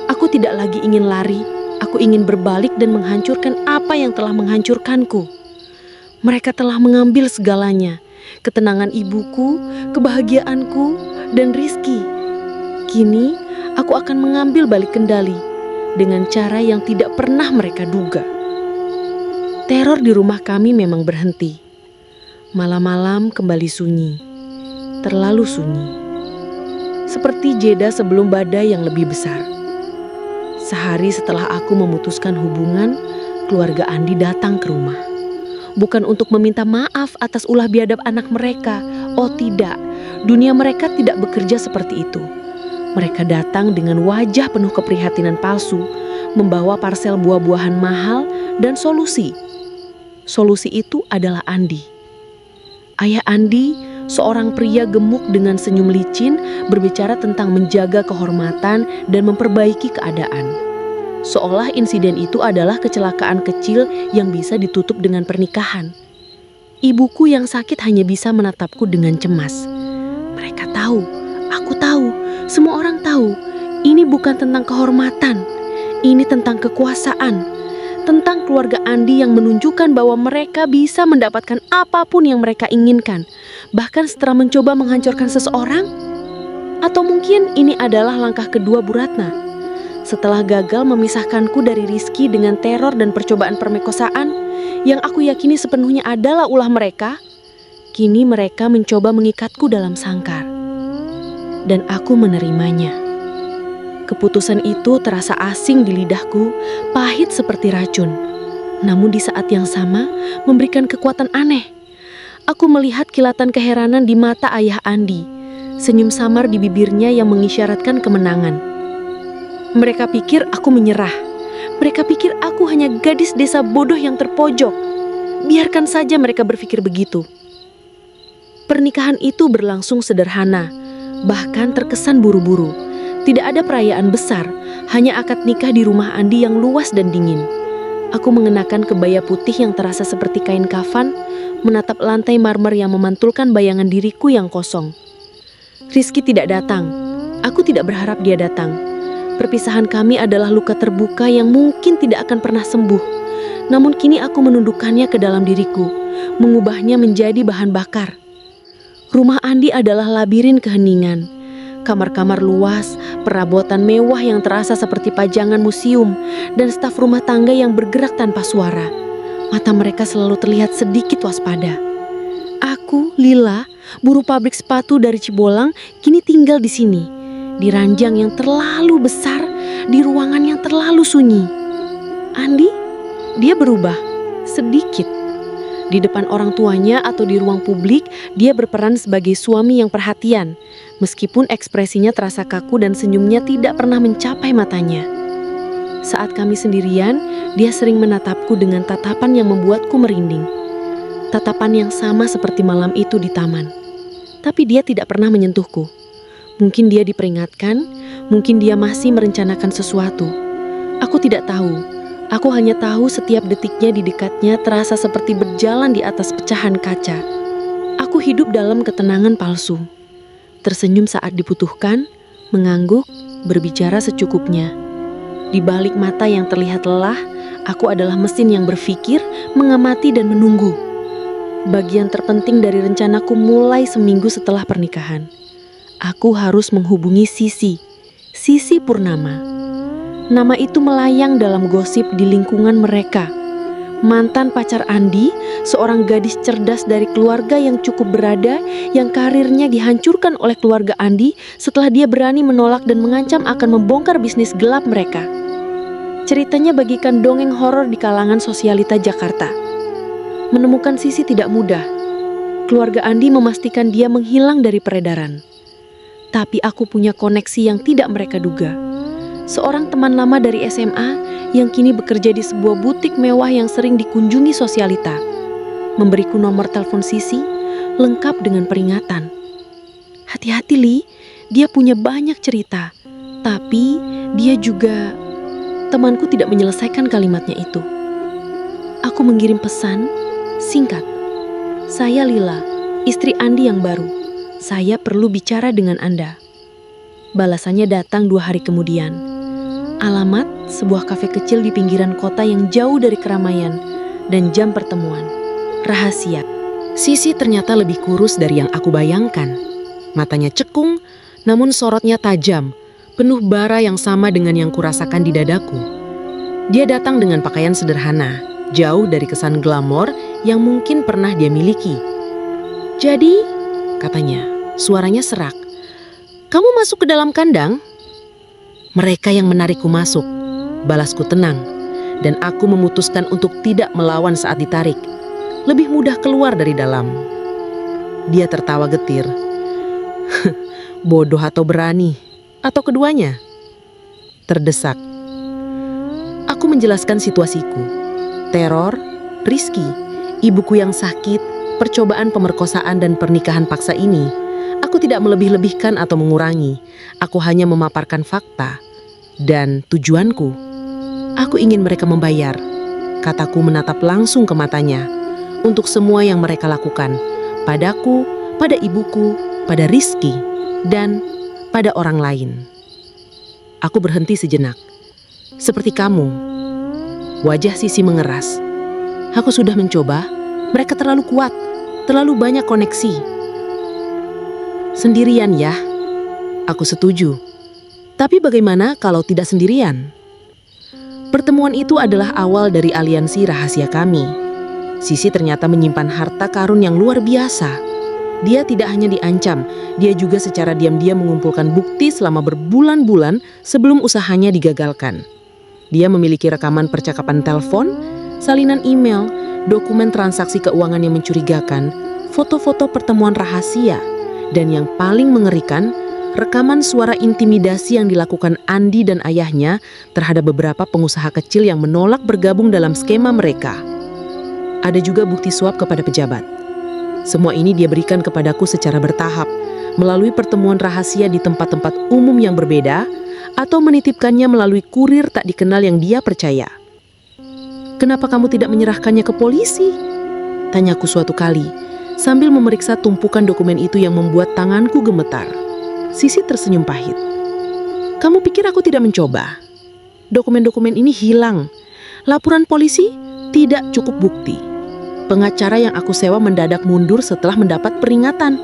Speaker 1: Aku tidak lagi ingin lari, aku ingin berbalik dan menghancurkan apa yang telah menghancurkanku. Mereka telah mengambil segalanya, ketenangan ibuku, kebahagiaanku, dan Rizky. Kini, aku akan mengambil balik kendali dengan cara yang tidak pernah mereka duga. Teror di rumah kami memang berhenti. Malam-malam kembali sunyi, terlalu sunyi. Seperti jeda sebelum badai yang lebih besar. Sehari setelah aku memutuskan hubungan, keluarga Andi datang ke rumah. Bukan untuk meminta maaf atas ulah biadab anak mereka. Oh tidak, dunia mereka tidak bekerja seperti itu. Mereka datang dengan wajah penuh keprihatinan palsu, membawa parsel buah-buahan mahal dan solusi. Solusi itu adalah Andi. Ayah Andi, seorang pria gemuk dengan senyum licin, berbicara tentang menjaga kehormatan dan memperbaiki keadaan. Seolah insiden itu adalah kecelakaan kecil yang bisa ditutup dengan pernikahan. Ibuku yang sakit hanya bisa menatapku dengan cemas. Mereka tahu, aku tahu, semua orang tahu, ini bukan tentang kehormatan, ini tentang kekuasaan, tentang keluarga Andi yang menunjukkan bahwa mereka bisa mendapatkan apapun yang mereka inginkan, bahkan setelah mencoba menghancurkan seseorang. Atau mungkin ini adalah langkah kedua Bu Ratna. Setelah gagal memisahkanku dari Rizky dengan teror dan percobaan permekosaan, yang aku yakini sepenuhnya adalah ulah mereka, kini mereka mencoba mengikatku dalam sangkar. Dan aku menerimanya. Keputusan itu terasa asing di lidahku, pahit seperti racun. Namun di saat yang sama, memberikan kekuatan aneh. Aku melihat kilatan keheranan di mata ayah Andi, senyum samar di bibirnya yang mengisyaratkan kemenangan. Mereka pikir aku menyerah. Mereka pikir aku hanya gadis desa bodoh yang terpojok. Biarkan saja mereka berpikir begitu. Pernikahan itu berlangsung sederhana, bahkan terkesan buru-buru. Tidak ada perayaan besar, hanya akad nikah di rumah Andi yang luas dan dingin. Aku mengenakan kebaya putih yang terasa seperti kain kafan, menatap lantai marmer yang memantulkan bayangan diriku yang kosong. Rizky tidak datang. Aku tidak berharap dia datang. Perpisahan kami adalah luka terbuka yang mungkin tidak akan pernah sembuh. Namun kini aku menundukkannya ke dalam diriku, mengubahnya menjadi bahan bakar. Rumah Andi adalah labirin keheningan. Kamar-kamar luas, perabotan mewah yang terasa seperti pajangan museum, dan staf rumah tangga yang bergerak tanpa suara. Mata mereka selalu terlihat sedikit waspada. Aku, Lila, buruh pabrik sepatu dari Cibolang, kini tinggal di sini. Di ranjang yang terlalu besar, di ruangan yang terlalu sunyi. Andi, dia berubah, sedikit. Di depan orang tuanya atau di ruang publik, dia berperan sebagai suami yang perhatian, meskipun ekspresinya terasa kaku dan senyumnya tidak pernah mencapai matanya. Saat kami sendirian, dia sering menatapku dengan tatapan yang membuatku merinding.
Speaker 2: Tatapan yang sama seperti malam itu di taman. Tapi dia tidak pernah menyentuhku. Mungkin dia diperingatkan, mungkin dia masih merencanakan sesuatu. Aku tidak tahu. Aku hanya tahu setiap detiknya di dekatnya terasa seperti berjalan di atas pecahan kaca. Aku hidup dalam ketenangan palsu. Tersenyum saat dibutuhkan, mengangguk, berbicara secukupnya. Di balik mata yang terlihat lelah, aku adalah mesin yang berpikir, mengamati dan menunggu. Bagian terpenting dari rencanaku mulai seminggu setelah pernikahan. Aku harus menghubungi Sisi Purnama. Nama itu melayang dalam gosip di lingkungan mereka. Mantan pacar Andi, seorang gadis cerdas dari keluarga yang cukup berada, yang karirnya dihancurkan oleh keluarga Andi setelah dia berani menolak dan mengancam akan membongkar bisnis gelap mereka. Ceritanya bagikan dongeng horor di kalangan sosialita Jakarta. Menemukan Sisi tidak mudah. Keluarga Andi memastikan dia menghilang dari peredaran. Tapi aku punya koneksi yang tidak mereka duga. Seorang teman lama dari SMA yang kini bekerja di sebuah butik mewah yang sering dikunjungi sosialita. Memberiku nomor telepon Sisi, lengkap dengan peringatan. Hati-hati Li, dia punya banyak cerita. Tapi dia juga... Temanku tidak menyelesaikan kalimatnya itu. Aku mengirim pesan, singkat. Saya Lila, istri Andi yang baru. Saya perlu bicara dengan Anda. Balasannya datang 2 hari kemudian. Alamat sebuah kafe kecil di pinggiran kota yang jauh dari keramaian dan jam pertemuan. Rahasia.
Speaker 1: Sisi ternyata lebih kurus dari yang aku bayangkan. Matanya cekung, namun sorotnya tajam, penuh bara yang sama dengan yang kurasakan di dadaku. Dia datang dengan pakaian sederhana, jauh dari kesan glamor yang mungkin pernah dia miliki. Jadi, katanya, suaranya serak. Kamu masuk ke dalam kandang? Mereka yang menarikku masuk, balasku tenang, dan aku memutuskan untuk tidak melawan saat ditarik. Lebih mudah keluar dari dalam. Dia tertawa getir. Bodoh atau berani, atau keduanya? Terdesak. Aku menjelaskan situasiku. Teror, Rizky, ibuku yang sakit, percobaan pemerkosaan dan pernikahan paksa ini. Aku tidak melebih-lebihkan atau mengurangi. Aku hanya memaparkan fakta. Dan tujuanku, aku ingin mereka membayar. Kataku menatap langsung ke matanya. Untuk semua yang mereka lakukan. Padaku, pada ibuku, pada Rizky, dan pada orang lain. Aku berhenti sejenak. Seperti kamu. Wajah Sisi mengeras. Aku sudah mencoba. Mereka terlalu kuat. Terlalu banyak koneksi. Sendirian ya, aku setuju. Tapi bagaimana kalau tidak sendirian? Pertemuan itu adalah awal dari aliansi rahasia kami. Sisi ternyata menyimpan harta karun yang luar biasa. Dia tidak hanya diancam, dia juga secara diam-diam mengumpulkan bukti selama berbulan-bulan sebelum usahanya digagalkan. Dia memiliki rekaman percakapan telepon, salinan email, dokumen transaksi keuangan yang mencurigakan, foto-foto pertemuan rahasia, dan yang paling mengerikan, rekaman suara intimidasi yang dilakukan Andi dan ayahnya terhadap beberapa pengusaha kecil yang menolak bergabung dalam skema mereka. Ada juga bukti suap kepada pejabat. Semua ini dia berikan kepadaku secara bertahap, melalui pertemuan rahasia di tempat-tempat umum yang berbeda, atau menitipkannya melalui kurir tak dikenal yang dia percaya. Kenapa kamu tidak menyerahkannya ke polisi? Tanyaku suatu kali, sambil memeriksa tumpukan dokumen itu yang membuat tanganku gemetar. Sisi tersenyum pahit. Kamu pikir aku tidak mencoba? Dokumen-dokumen ini hilang. Laporan polisi tidak cukup bukti. Pengacara yang aku sewa mendadak mundur setelah mendapat peringatan.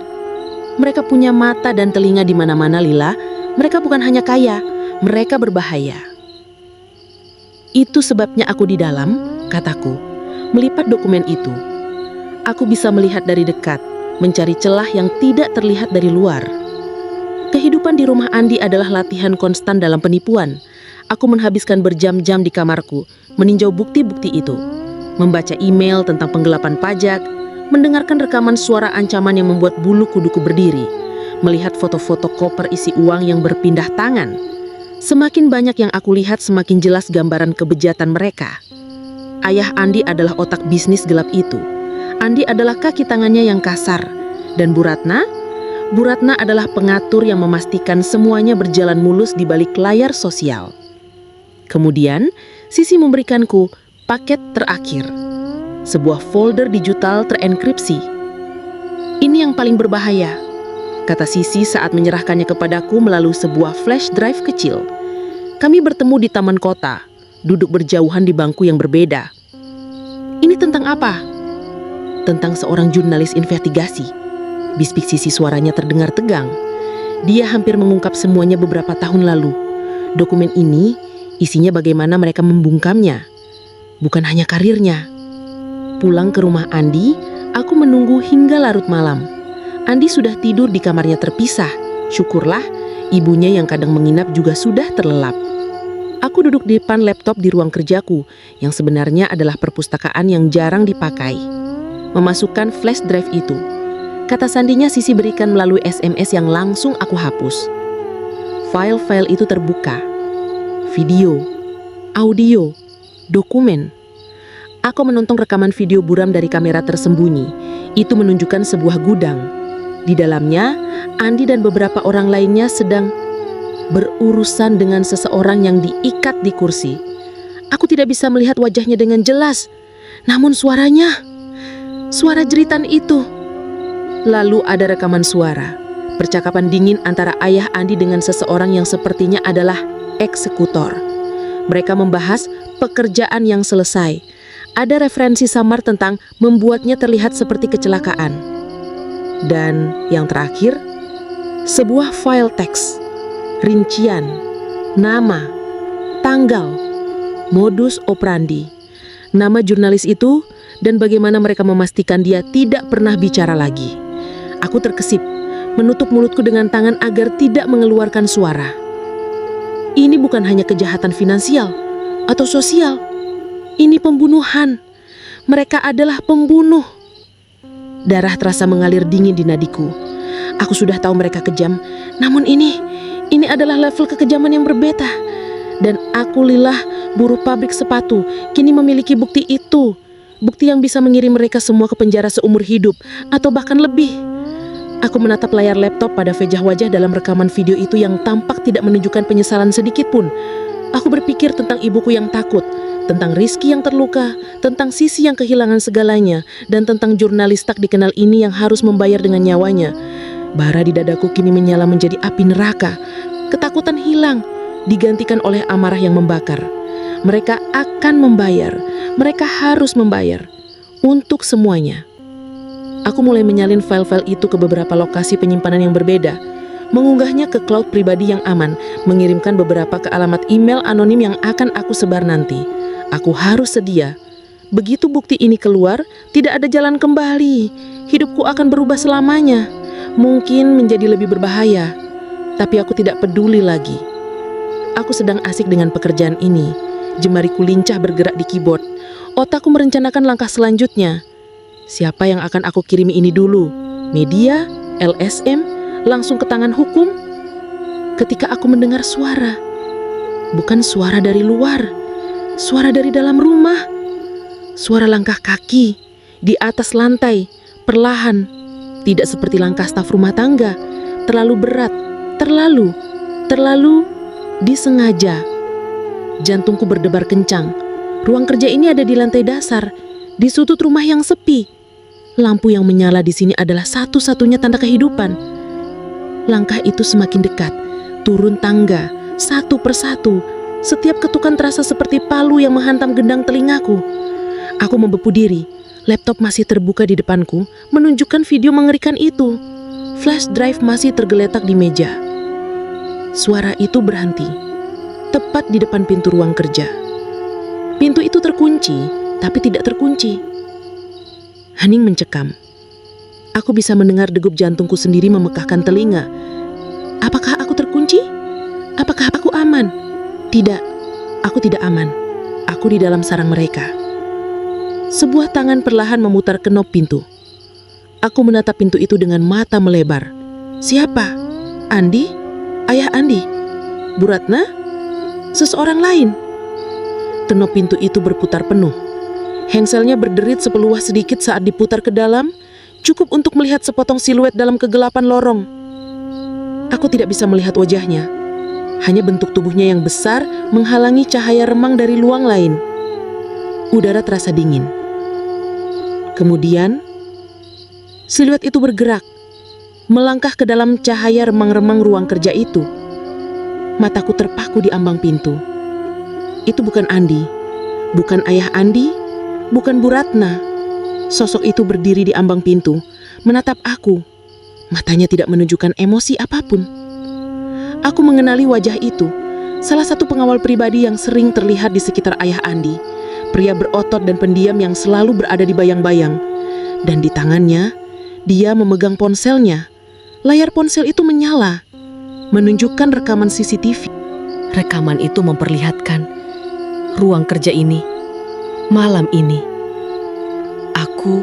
Speaker 1: Mereka punya mata dan telinga di mana-mana, Lila. Mereka bukan hanya kaya, mereka berbahaya. Itu sebabnya aku di dalam, kataku, melipat dokumen itu. Aku bisa melihat dari dekat, mencari celah yang tidak terlihat dari luar. Kehidupan di rumah Andi adalah latihan konstan dalam penipuan. Aku menghabiskan berjam-jam di kamarku, meninjau bukti-bukti itu. Membaca email tentang penggelapan pajak, mendengarkan rekaman suara ancaman yang membuat bulu kuduku berdiri, melihat foto-foto koper isi uang yang berpindah tangan. Semakin banyak yang aku lihat, semakin jelas gambaran kebejatan mereka. Ayah Andi adalah otak bisnis gelap itu. Andi adalah kaki tangannya yang kasar. Dan Bu Ratna adalah pengatur yang memastikan semuanya berjalan mulus di balik layar sosial. Kemudian, Sisi memberikanku paket terakhir. Sebuah folder digital terenkripsi. Ini yang paling berbahaya, kata Sisi saat menyerahkannya kepadaku melalui sebuah flash drive kecil. Kami bertemu di taman kota, duduk berjauhan di bangku yang berbeda. Ini tentang apa? Tentang seorang jurnalis investigasi. Bisik Sisi, suaranya terdengar tegang. Dia hampir mengungkap semuanya beberapa tahun lalu. Dokumen ini isinya bagaimana mereka membungkamnya, bukan hanya karirnya. Pulang ke rumah Andi, aku menunggu hingga larut malam. Andi sudah tidur di kamarnya terpisah. Syukurlah, ibunya yang kadang menginap juga sudah terlelap. Aku duduk di depan laptop di ruang kerjaku, yang sebenarnya adalah perpustakaan yang jarang dipakai. Memasukkan flash drive itu. Kata sandinya Sisi berikan melalui SMS yang langsung aku hapus. File-file itu terbuka. Video, audio, dokumen. Aku menonton rekaman video buram dari kamera tersembunyi. Itu menunjukkan sebuah gudang. Di dalamnya, Andi dan beberapa orang lainnya sedang berurusan dengan seseorang yang diikat di kursi. Aku tidak bisa melihat wajahnya dengan jelas. Namun suara jeritan itu. Lalu ada rekaman suara. Percakapan dingin antara ayah Andi dengan seseorang yang sepertinya adalah eksekutor. Mereka membahas pekerjaan yang selesai. Ada referensi samar tentang membuatnya terlihat seperti kecelakaan. Dan yang terakhir, sebuah file teks. Rincian, nama, tanggal, modus operandi, nama jurnalis itu, dan bagaimana mereka memastikan dia tidak pernah bicara lagi. Aku terkesip, menutup mulutku dengan tangan agar tidak mengeluarkan suara. Ini bukan hanya kejahatan finansial atau sosial. Ini pembunuhan. Mereka adalah pembunuh. Darah terasa mengalir dingin di nadiku. Aku sudah tahu mereka kejam, namun ini adalah level kekejaman yang berbeda. Dan aku, Lilah, buruh pabrik sepatu, kini memiliki bukti itu. Bukti yang bisa mengirim mereka semua ke penjara seumur hidup, atau bahkan lebih. Aku menatap layar laptop pada wajah dalam rekaman video itu yang tampak tidak menunjukkan penyesalan sedikit pun. Aku berpikir tentang ibuku yang takut, tentang Rizky yang terluka, tentang Sisi yang kehilangan segalanya, dan tentang jurnalis tak dikenal ini yang harus membayar dengan nyawanya. Bara di dadaku kini menyala menjadi api neraka. Ketakutan hilang, digantikan oleh amarah yang membakar. Mereka akan membayar. Mereka harus membayar. Untuk semuanya. Aku mulai menyalin file-file itu ke beberapa lokasi penyimpanan yang berbeda. Mengunggahnya ke cloud pribadi yang aman. Mengirimkan beberapa ke alamat email anonim yang akan aku sebar nanti. Aku harus sedia. Begitu bukti ini keluar, tidak ada jalan kembali. Hidupku akan berubah selamanya. Mungkin menjadi lebih berbahaya. Tapi aku tidak peduli lagi. Aku sedang asik dengan pekerjaan ini. Jemariku lincah bergerak di keyboard. Otakku merencanakan langkah selanjutnya. Siapa yang akan aku kirimi ini dulu? Media? LSM? Langsung ke tangan hukum? Ketika aku mendengar suara. Bukan suara dari luar. Suara dari dalam rumah. Suara langkah kaki. Di atas lantai. Perlahan. Tidak seperti langkah staf rumah tangga. Terlalu berat. Terlalu disengaja. Jantungku berdebar kencang. Ruang kerja ini ada di lantai dasar. Di sudut rumah yang sepi. Lampu yang menyala di sini adalah satu-satunya tanda kehidupan. Langkah itu semakin dekat, turun tangga, satu persatu. Setiap ketukan terasa seperti palu yang menghantam gendang telingaku. Aku membepu diri. Laptop masih terbuka di depanku, menunjukkan video mengerikan itu. Flash drive masih tergeletak di meja. Suara itu berhenti, tepat di depan pintu ruang kerja. Pintu itu terkunci, tapi tidak terkunci. Hening mencekam. Aku bisa mendengar degup jantungku sendiri memekakkan telinga. Apakah aku terkunci? Apakah aku aman? Tidak, aku tidak aman. Aku di dalam sarang mereka. Sebuah tangan perlahan memutar kenop pintu. Aku menatap pintu itu dengan mata melebar. Siapa? Andi? Ayah Andi? Bu Ratna? Seseorang lain? Kenop pintu itu berputar penuh. Hengselnya berderit sepeluah sedikit saat diputar ke dalam, cukup untuk melihat sepotong siluet dalam kegelapan lorong. Aku tidak bisa melihat wajahnya, hanya bentuk tubuhnya yang besar menghalangi cahaya remang dari luang lain. Udara terasa dingin. Kemudian, siluet itu bergerak, melangkah ke dalam cahaya remang-remang ruang kerja itu. Mataku terpaku di ambang pintu. Itu bukan Andi, bukan ayah Andi, bukan Bu Ratna. Sosok itu berdiri di ambang pintu, menatap aku. Matanya tidak menunjukkan emosi apapun. Aku mengenali wajah itu, salah satu pengawal pribadi yang sering terlihat di sekitar ayah Andi, pria berotot dan pendiam yang selalu berada di bayang-bayang. Dan di tangannya, dia memegang ponselnya. Layar ponsel itu menyala, menunjukkan rekaman CCTV. Rekaman itu memperlihatkan ruang kerja ini, malam ini. Aku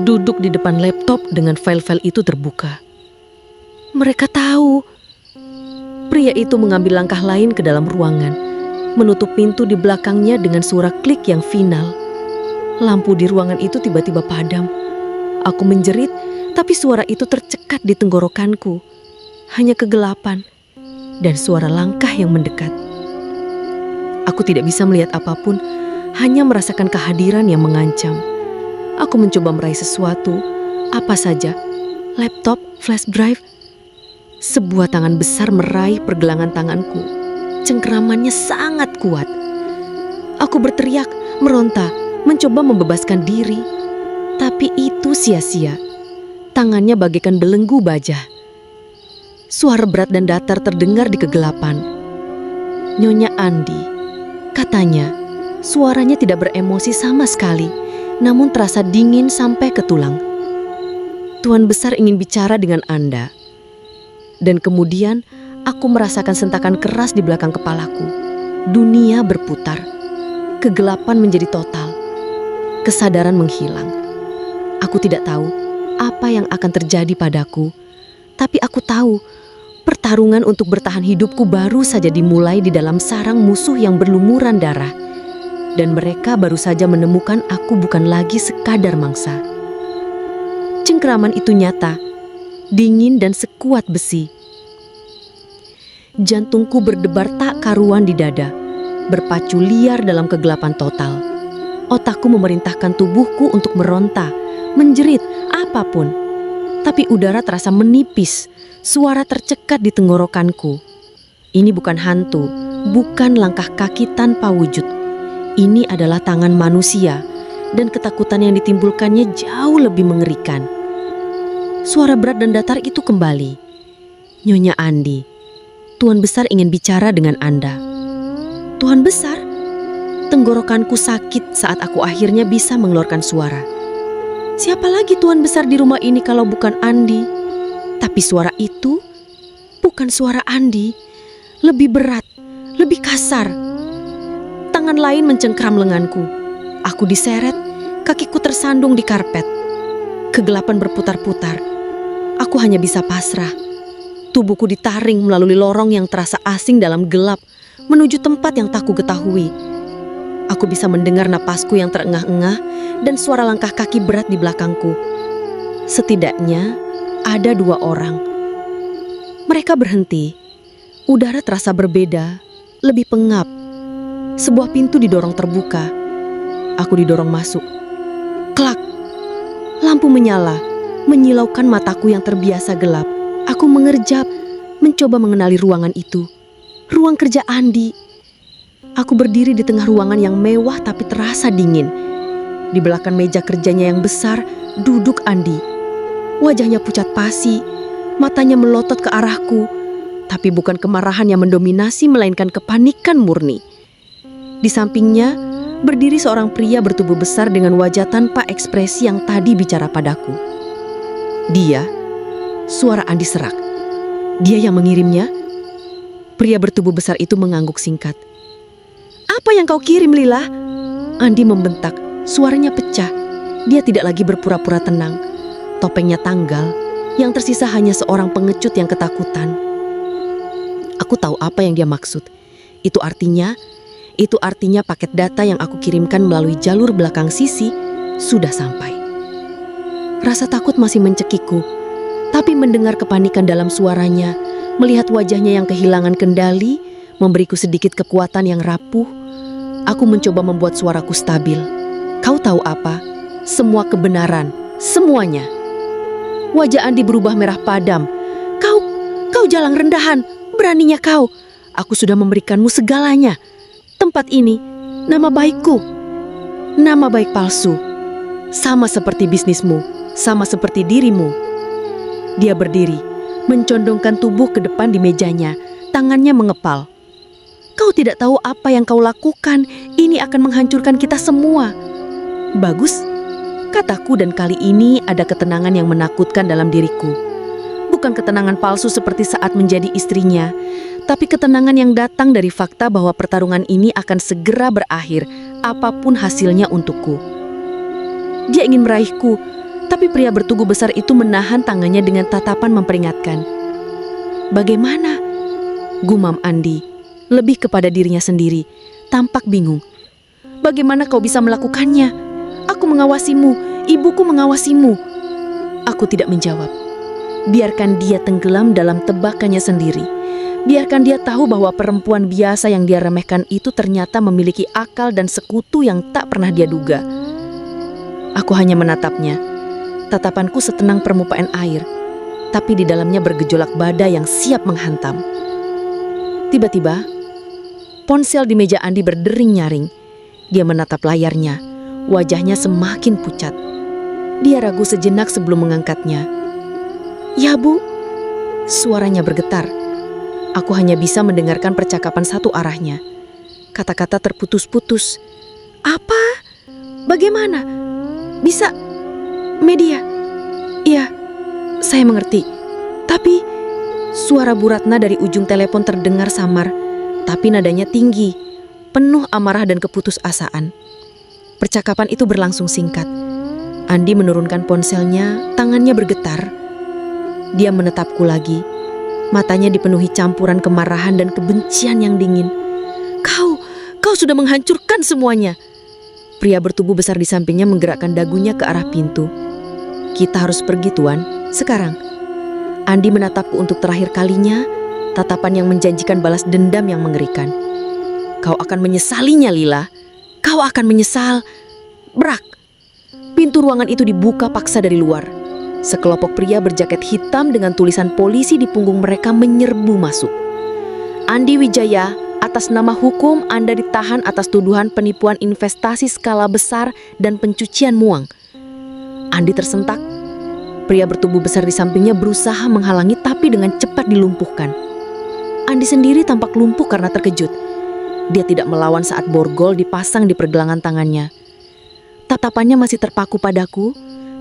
Speaker 1: duduk di depan laptop dengan file-file itu terbuka. Mereka tahu. Pria itu mengambil langkah lain ke dalam ruangan, menutup pintu di belakangnya dengan suara klik yang final. Lampu di ruangan itu tiba-tiba padam. Aku menjerit, tapi suara itu tercekat di tenggorokanku. Hanya kegelapan dan suara langkah yang mendekat. Aku tidak bisa melihat apapun, hanya merasakan kehadiran yang mengancam. Aku mencoba meraih sesuatu, apa saja, laptop, flash drive. Sebuah tangan besar meraih pergelangan tanganku. Cengkeramannya sangat kuat. Aku berteriak, meronta, mencoba membebaskan diri. Tapi itu sia-sia. Tangannya bagaikan belenggu baja. Suara berat dan datar terdengar di kegelapan. Nyonya Andi, katanya, suaranya tidak beremosi sama sekali, namun terasa dingin sampai ke tulang. Tuan besar ingin bicara dengan Anda. Dan kemudian aku merasakan sentakan keras di belakang kepalaku. Dunia berputar. Kegelapan menjadi total. Kesadaran menghilang. Aku tidak tahu apa yang akan terjadi padaku. Tapi aku tahu, pertarungan untuk bertahan hidupku baru saja dimulai di dalam sarang musuh yang berlumuran darah. Dan mereka baru saja menemukan aku bukan lagi sekadar mangsa. Cengkeraman itu nyata, dingin dan sekuat besi. Jantungku berdebar tak karuan di dada, berpacu liar dalam kegelapan total. Otakku memerintahkan tubuhku untuk meronta, menjerit, apapun. Tapi udara terasa menipis, suara tercekat di tenggorokanku. Ini bukan hantu, bukan langkah kaki tanpa wujud. Ini adalah tangan manusia, dan ketakutan yang ditimbulkannya jauh lebih mengerikan. Suara berat dan datar itu kembali. Nyonya Andi, Tuan Besar ingin bicara dengan Anda. Tuan Besar? Tenggorokanku sakit saat aku akhirnya bisa mengeluarkan suara. Siapa lagi Tuan Besar di rumah ini kalau bukan Andi? Tapi suara itu bukan suara Andi. Lebih berat, lebih kasar. Tangan lain mencengkram lenganku. Aku diseret, kakiku tersandung di karpet. Kegelapan berputar-putar. Aku hanya bisa pasrah. Tubuhku ditaring melalui lorong yang terasa asing dalam gelap, menuju tempat yang tak kuketahui. Aku bisa mendengar napasku yang terengah-engah dan suara langkah kaki berat di belakangku. Setidaknya ada 2 orang. Mereka berhenti. Udara terasa berbeda, lebih pengap. Sebuah pintu didorong terbuka. Aku didorong masuk. Klak! Lampu menyala, menyilaukan mataku yang terbiasa gelap. Aku mengerjap, mencoba mengenali ruangan itu. Ruang kerja Andi. Aku berdiri di tengah ruangan yang mewah tapi terasa dingin. Di belakang meja kerjanya yang besar, duduk Andi. Wajahnya pucat pasi, matanya melotot ke arahku. Tapi bukan kemarahan yang mendominasi, melainkan kepanikan murni. Di sampingnya, berdiri seorang pria bertubuh besar dengan wajah tanpa ekspresi yang tadi bicara padaku. Dia, suara Andi serak. Dia yang mengirimnya? Pria bertubuh besar itu mengangguk singkat. Apa yang kau kirim, Lila? Andi membentak, suaranya pecah. Dia tidak lagi berpura-pura tenang. Topengnya tanggal, yang tersisa hanya seorang pengecut yang ketakutan. Aku tahu apa yang dia maksud. Itu artinya,
Speaker 2: Itu artinya paket data yang aku kirimkan melalui jalur belakang sisi sudah sampai. Rasa takut masih mencekikku, tapi mendengar kepanikan dalam suaranya, melihat wajahnya yang kehilangan kendali, memberiku sedikit kekuatan yang rapuh, aku mencoba membuat suaraku stabil. Kau tahu apa? Semua kebenaran, semuanya. Wajah Andi berubah merah padam. Kau jalang rendahan, beraninya kau. Aku sudah memberikanmu segalanya. Tempat ini, nama baikku, nama baik palsu. Sama seperti bisnismu, sama seperti dirimu. Dia berdiri, mencondongkan tubuh ke depan di mejanya, tangannya mengepal. Kau tidak tahu apa yang kau lakukan, ini akan menghancurkan kita semua. Bagus, kataku, dan kali ini ada ketenangan yang menakutkan dalam diriku. Bukan ketenangan palsu seperti saat menjadi istrinya, tapi ketenangan yang datang dari fakta bahwa pertarungan ini akan segera berakhir, apapun hasilnya untukku. Dia ingin meraihku, tapi pria bertubuh besar itu menahan tangannya dengan tatapan memperingatkan. Bagaimana? Gumam Andi, lebih kepada dirinya sendiri, tampak bingung. Bagaimana kau bisa melakukannya? Aku mengawasimu, ibuku mengawasimu. Aku tidak menjawab. Biarkan dia tenggelam dalam tebakannya sendiri. Biarkan dia tahu bahwa perempuan biasa yang dia remehkan itu ternyata memiliki akal dan sekutu yang tak pernah dia duga. Aku hanya menatapnya. Tatapanku setenang permukaan air, tapi di dalamnya bergejolak badai yang siap menghantam. Tiba-tiba, ponsel di meja Andi berdering nyaring. Dia menatap layarnya, wajahnya semakin pucat. Dia ragu sejenak sebelum mengangkatnya. Ya Bu, suaranya bergetar. Aku hanya bisa mendengarkan percakapan satu arahnya. Kata-kata terputus-putus. Apa? Bagaimana? Bisa? Media? Iya, saya mengerti. Tapi suara Bu Ratna dari ujung telepon terdengar samar, tapi nadanya tinggi, penuh amarah dan keputusasaan. Percakapan itu berlangsung singkat. Andi menurunkan ponselnya, tangannya bergetar. Dia menetapku lagi. Matanya dipenuhi campuran kemarahan dan kebencian yang dingin. Kau sudah menghancurkan semuanya. Pria bertubuh besar di sampingnya menggerakkan dagunya ke arah pintu. Kita harus pergi, Tuan, sekarang. Andi menatapku untuk terakhir kalinya, tatapan yang menjanjikan balas dendam yang mengerikan. Kau akan menyesalinya, Lila. Kau akan menyesal. Brak. Pintu ruangan itu dibuka paksa dari luar. Sekelompok pria berjaket hitam dengan tulisan polisi di punggung mereka menyerbu masuk. Andi Wijaya, atas nama hukum Anda ditahan atas tuduhan penipuan investasi skala besar dan pencucian uang. Andi tersentak. Pria bertubuh besar di sampingnya berusaha menghalangi tapi dengan cepat dilumpuhkan. Andi sendiri tampak lumpuh karena terkejut. Dia tidak melawan saat borgol dipasang di pergelangan tangannya. Tatapannya masih terpaku padaku,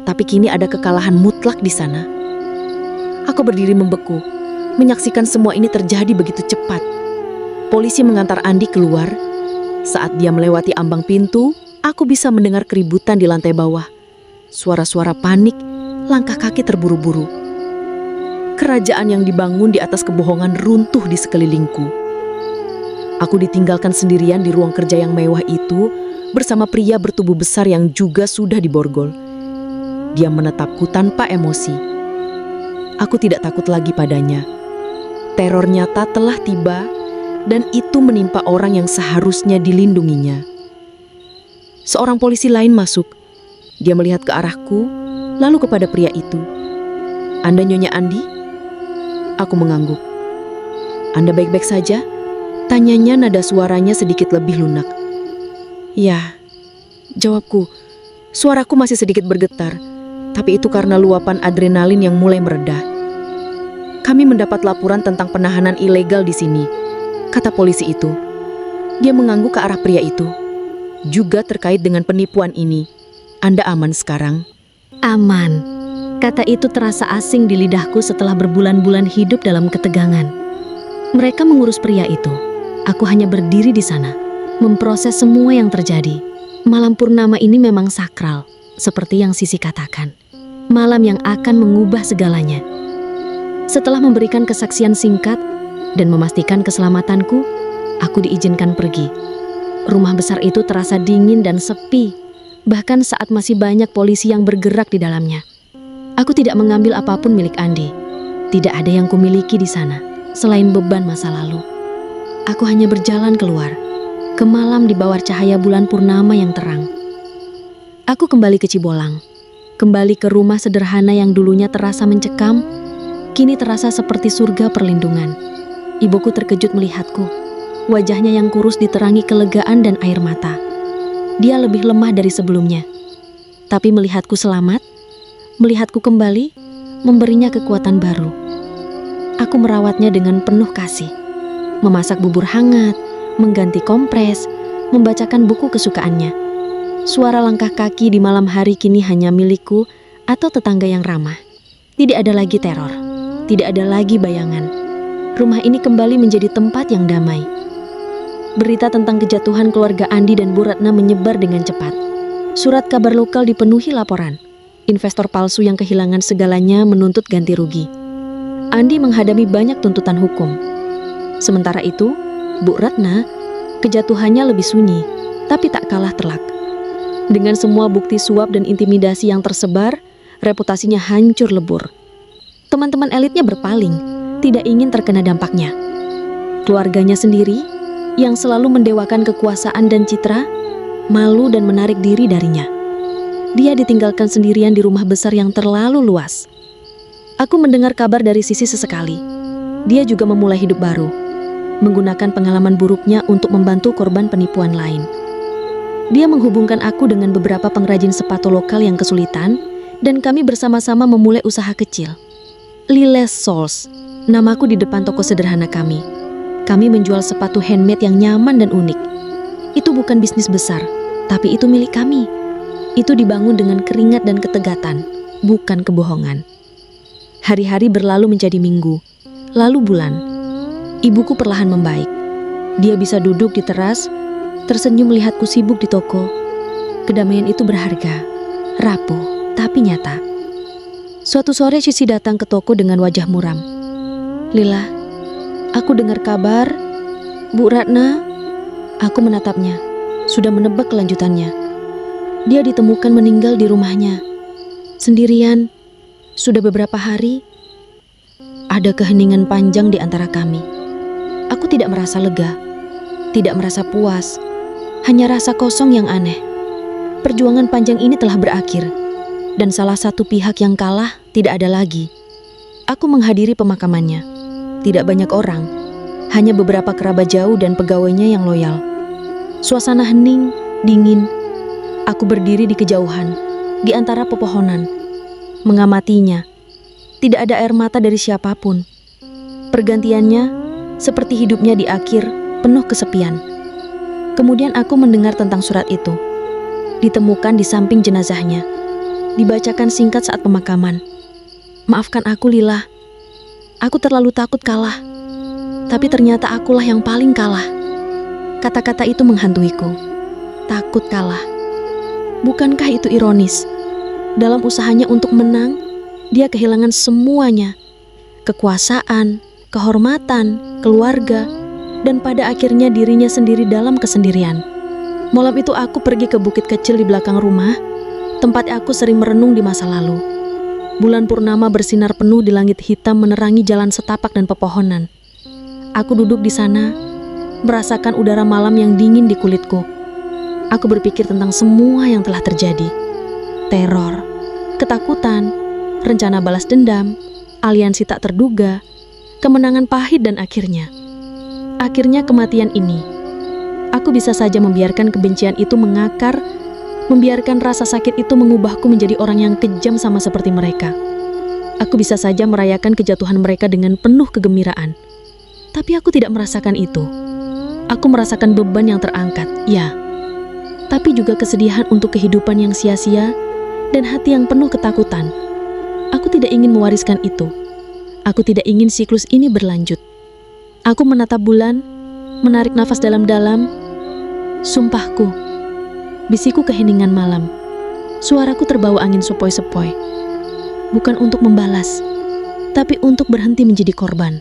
Speaker 2: tapi kini ada kekalahan mutlak di sana. Aku berdiri membeku, menyaksikan semua ini terjadi begitu cepat. Polisi mengantar Andi keluar. Saat dia melewati ambang pintu, aku bisa mendengar keributan di lantai bawah. Suara-suara panik, langkah kaki terburu-buru. Kerajaan yang dibangun di atas kebohongan runtuh di sekelilingku. Aku ditinggalkan sendirian di ruang kerja yang mewah itu bersama pria bertubuh besar yang juga sudah diborgol. Dia menatapku tanpa emosi. Aku tidak takut lagi padanya. Teror nyata telah tiba dan itu menimpa orang yang seharusnya dilindunginya. Seorang polisi lain masuk. Dia melihat ke arahku, lalu kepada pria itu. Anda Nyonya Andi? Aku mengangguk. Anda baik-baik saja? Tanyanya nada suaranya sedikit lebih lunak. Ya, jawabku. Suaraku masih sedikit bergetar. Tapi itu karena luapan adrenalin yang mulai mereda. Kami mendapat laporan tentang penahanan ilegal di sini, kata polisi itu. Dia mengangguk ke arah pria itu. Juga terkait dengan penipuan ini. Anda aman sekarang?
Speaker 3: Aman. Kata itu terasa asing di lidahku setelah berbulan-bulan hidup dalam ketegangan. Mereka mengurus pria itu. Aku hanya berdiri di sana, memproses semua yang terjadi. Malam purnama ini memang sakral, seperti yang Sisi katakan. Malam yang akan mengubah segalanya. Setelah memberikan kesaksian singkat dan memastikan keselamatanku, aku diizinkan pergi. Rumah besar itu terasa dingin dan sepi, bahkan saat masih banyak polisi yang bergerak di dalamnya. Aku tidak mengambil apapun milik Andi. Tidak ada yang kumiliki di sana, selain beban masa lalu. Aku hanya berjalan keluar, ke malam di bawah cahaya bulan purnama yang terang. Aku kembali ke Cibolang, kembali ke rumah sederhana yang dulunya terasa mencekam, kini terasa seperti surga perlindungan. Ibuku terkejut melihatku. Wajahnya yang kurus diterangi kelegaan dan air mata. Dia lebih lemah dari sebelumnya. Tapi melihatku selamat, melihatku kembali, memberinya kekuatan baru. Aku merawatnya dengan penuh kasih. Memasak bubur hangat, mengganti kompres, membacakan buku kesukaannya. Suara langkah kaki di malam hari kini hanya milikku atau tetangga yang ramah. Tidak ada lagi teror, tidak ada lagi bayangan. Rumah ini kembali menjadi tempat yang damai. Berita tentang kejatuhan keluarga Andi dan Bu Ratna menyebar dengan cepat. Surat kabar lokal dipenuhi laporan. Investor palsu yang kehilangan segalanya menuntut ganti rugi. Andi menghadapi banyak tuntutan hukum. Sementara itu, Bu Ratna, kejatuhannya lebih sunyi, tapi tak kalah telak. Dengan semua bukti suap dan intimidasi yang tersebar, reputasinya hancur lebur. Teman-teman elitnya berpaling, tidak ingin terkena dampaknya. Keluarganya sendiri, yang selalu mendewakan kekuasaan dan citra, malu dan menarik diri darinya. Dia ditinggalkan sendirian di rumah besar yang terlalu luas. Aku mendengar kabar dari Sisi sesekali. Dia juga memulai hidup baru, menggunakan pengalaman buruknya untuk membantu korban penipuan lain. Dia menghubungkan aku dengan beberapa pengrajin sepatu lokal yang kesulitan, dan kami bersama-sama memulai usaha kecil. Liles Soles, namaku di depan toko sederhana kami. Kami menjual sepatu handmade yang nyaman dan unik. Itu bukan bisnis besar, tapi itu milik kami. Itu dibangun dengan keringat dan ketegatan, bukan kebohongan. Hari-hari berlalu menjadi minggu, lalu bulan. Ibuku perlahan membaik. Dia bisa duduk di teras, tersenyum melihatku sibuk di toko. Kedamaian itu berharga, rapuh, tapi nyata. Suatu sore Sisi datang ke toko dengan wajah muram. "Lila, aku dengar kabar, Bu Ratna." Aku menatapnya, sudah menebak kelanjutannya. Dia ditemukan meninggal di rumahnya, sendirian, sudah beberapa hari. Ada keheningan panjang di antara kami. Aku tidak merasa lega, tidak merasa puas, hanya rasa kosong yang aneh. Perjuangan panjang ini telah berakhir, dan salah satu pihak yang kalah tidak ada lagi. Aku menghadiri pemakamannya. Tidak banyak orang, hanya beberapa kerabat jauh dan pegawainya yang loyal. Suasana hening, dingin. Aku berdiri di kejauhan, di antara pepohonan, mengamatinya. Tidak ada air mata dari siapapun. Pergantiannya, seperti hidupnya di akhir, penuh kesepian. Kemudian aku mendengar tentang surat itu. Ditemukan di samping jenazahnya. Dibacakan singkat saat pemakaman. "Maafkan aku, Lila. Aku terlalu takut kalah. Tapi ternyata akulah yang paling kalah." Kata-kata itu menghantuiku. Takut kalah. Bukankah itu ironis? Dalam usahanya untuk menang, dia kehilangan semuanya. Kekuasaan, kehormatan, keluarga, dan pada akhirnya dirinya sendiri dalam kesendirian. Malam itu aku pergi ke bukit kecil di belakang rumah, tempat aku sering merenung di masa lalu. Bulan purnama bersinar penuh di langit hitam menerangi jalan setapak dan pepohonan. Aku duduk di sana, merasakan udara malam yang dingin di kulitku. Aku berpikir tentang semua yang telah terjadi. Teror, ketakutan, rencana balas dendam, aliansi tak terduga, kemenangan pahit dan akhirnya kematian ini. Aku bisa saja membiarkan kebencian itu mengakar, membiarkan rasa sakit itu mengubahku menjadi orang yang kejam sama seperti mereka. Aku bisa saja merayakan kejatuhan mereka dengan penuh kegembiraan. Tapi aku tidak merasakan itu. Aku merasakan beban yang terangkat, ya. Tapi juga kesedihan untuk kehidupan yang sia-sia dan hati yang penuh ketakutan. Aku tidak ingin mewariskan itu. Aku tidak ingin siklus ini berlanjut. Aku menatap bulan, menarik nafas dalam-dalam. Sumpahku, bisiku keheningan malam. Suaraku terbawa angin sepoi-sepoi. Bukan untuk membalas, tapi untuk berhenti menjadi korban.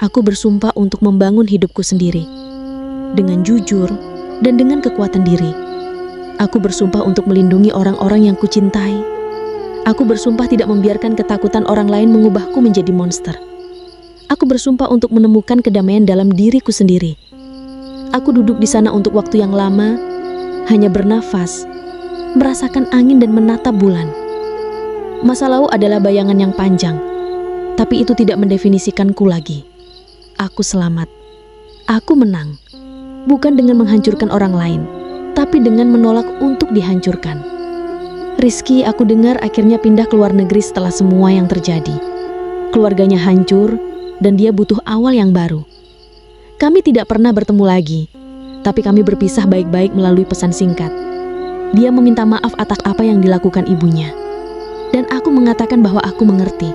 Speaker 3: Aku bersumpah untuk membangun hidupku sendiri. Dengan jujur, dan dengan kekuatan diri. Aku bersumpah untuk melindungi orang-orang yang kucintai. Aku bersumpah tidak membiarkan ketakutan orang lain mengubahku menjadi monster. Aku bersumpah untuk menemukan kedamaian dalam diriku sendiri. Aku duduk di sana untuk waktu yang lama, hanya bernafas, merasakan angin dan menatap bulan. Masa lalu adalah bayangan yang panjang, tapi itu tidak mendefinisikanku lagi. Aku selamat. Aku menang. Bukan dengan menghancurkan orang lain, tapi dengan menolak untuk dihancurkan. Rizky, aku dengar akhirnya pindah ke luar negeri setelah semua yang terjadi. Keluarganya hancur, dan dia butuh awal yang baru. Kami tidak pernah bertemu lagi, tapi kami berpisah baik-baik melalui pesan singkat. Dia meminta maaf atas apa yang dilakukan ibunya. Dan aku mengatakan bahwa aku mengerti.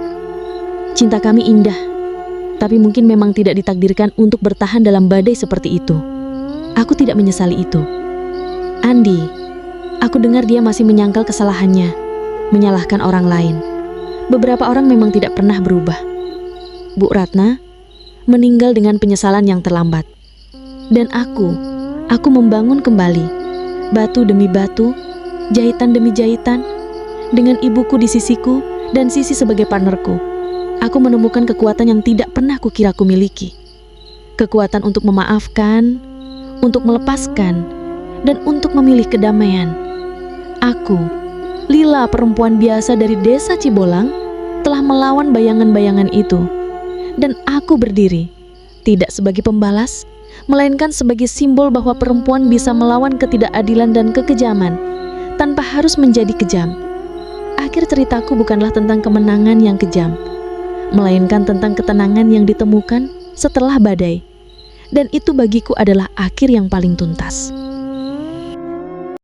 Speaker 3: Cinta kami indah, tapi mungkin memang tidak ditakdirkan untuk bertahan dalam badai seperti itu. Aku tidak menyesali itu. Andi, aku dengar dia masih menyangkal kesalahannya, menyalahkan orang lain. Beberapa orang memang tidak pernah berubah. Bu Ratna meninggal dengan penyesalan yang terlambat. Dan aku membangun kembali, batu demi batu, jahitan demi jahitan, dengan ibuku di sisiku dan Sisi sebagai partnerku. Aku menemukan kekuatan yang tidak pernah kukira ku miliki. Kekuatan untuk memaafkan, untuk melepaskan, dan untuk memilih kedamaian. Aku, Lila, perempuan biasa dari desa Cibolang, telah melawan bayangan-bayangan itu. Dan aku berdiri, tidak sebagai pembalas, melainkan sebagai simbol bahwa perempuan bisa melawan ketidakadilan dan kekejaman, tanpa harus menjadi kejam. Akhir ceritaku bukanlah tentang kemenangan yang kejam, melainkan tentang ketenangan yang ditemukan setelah badai. Dan itu bagiku adalah akhir yang paling tuntas.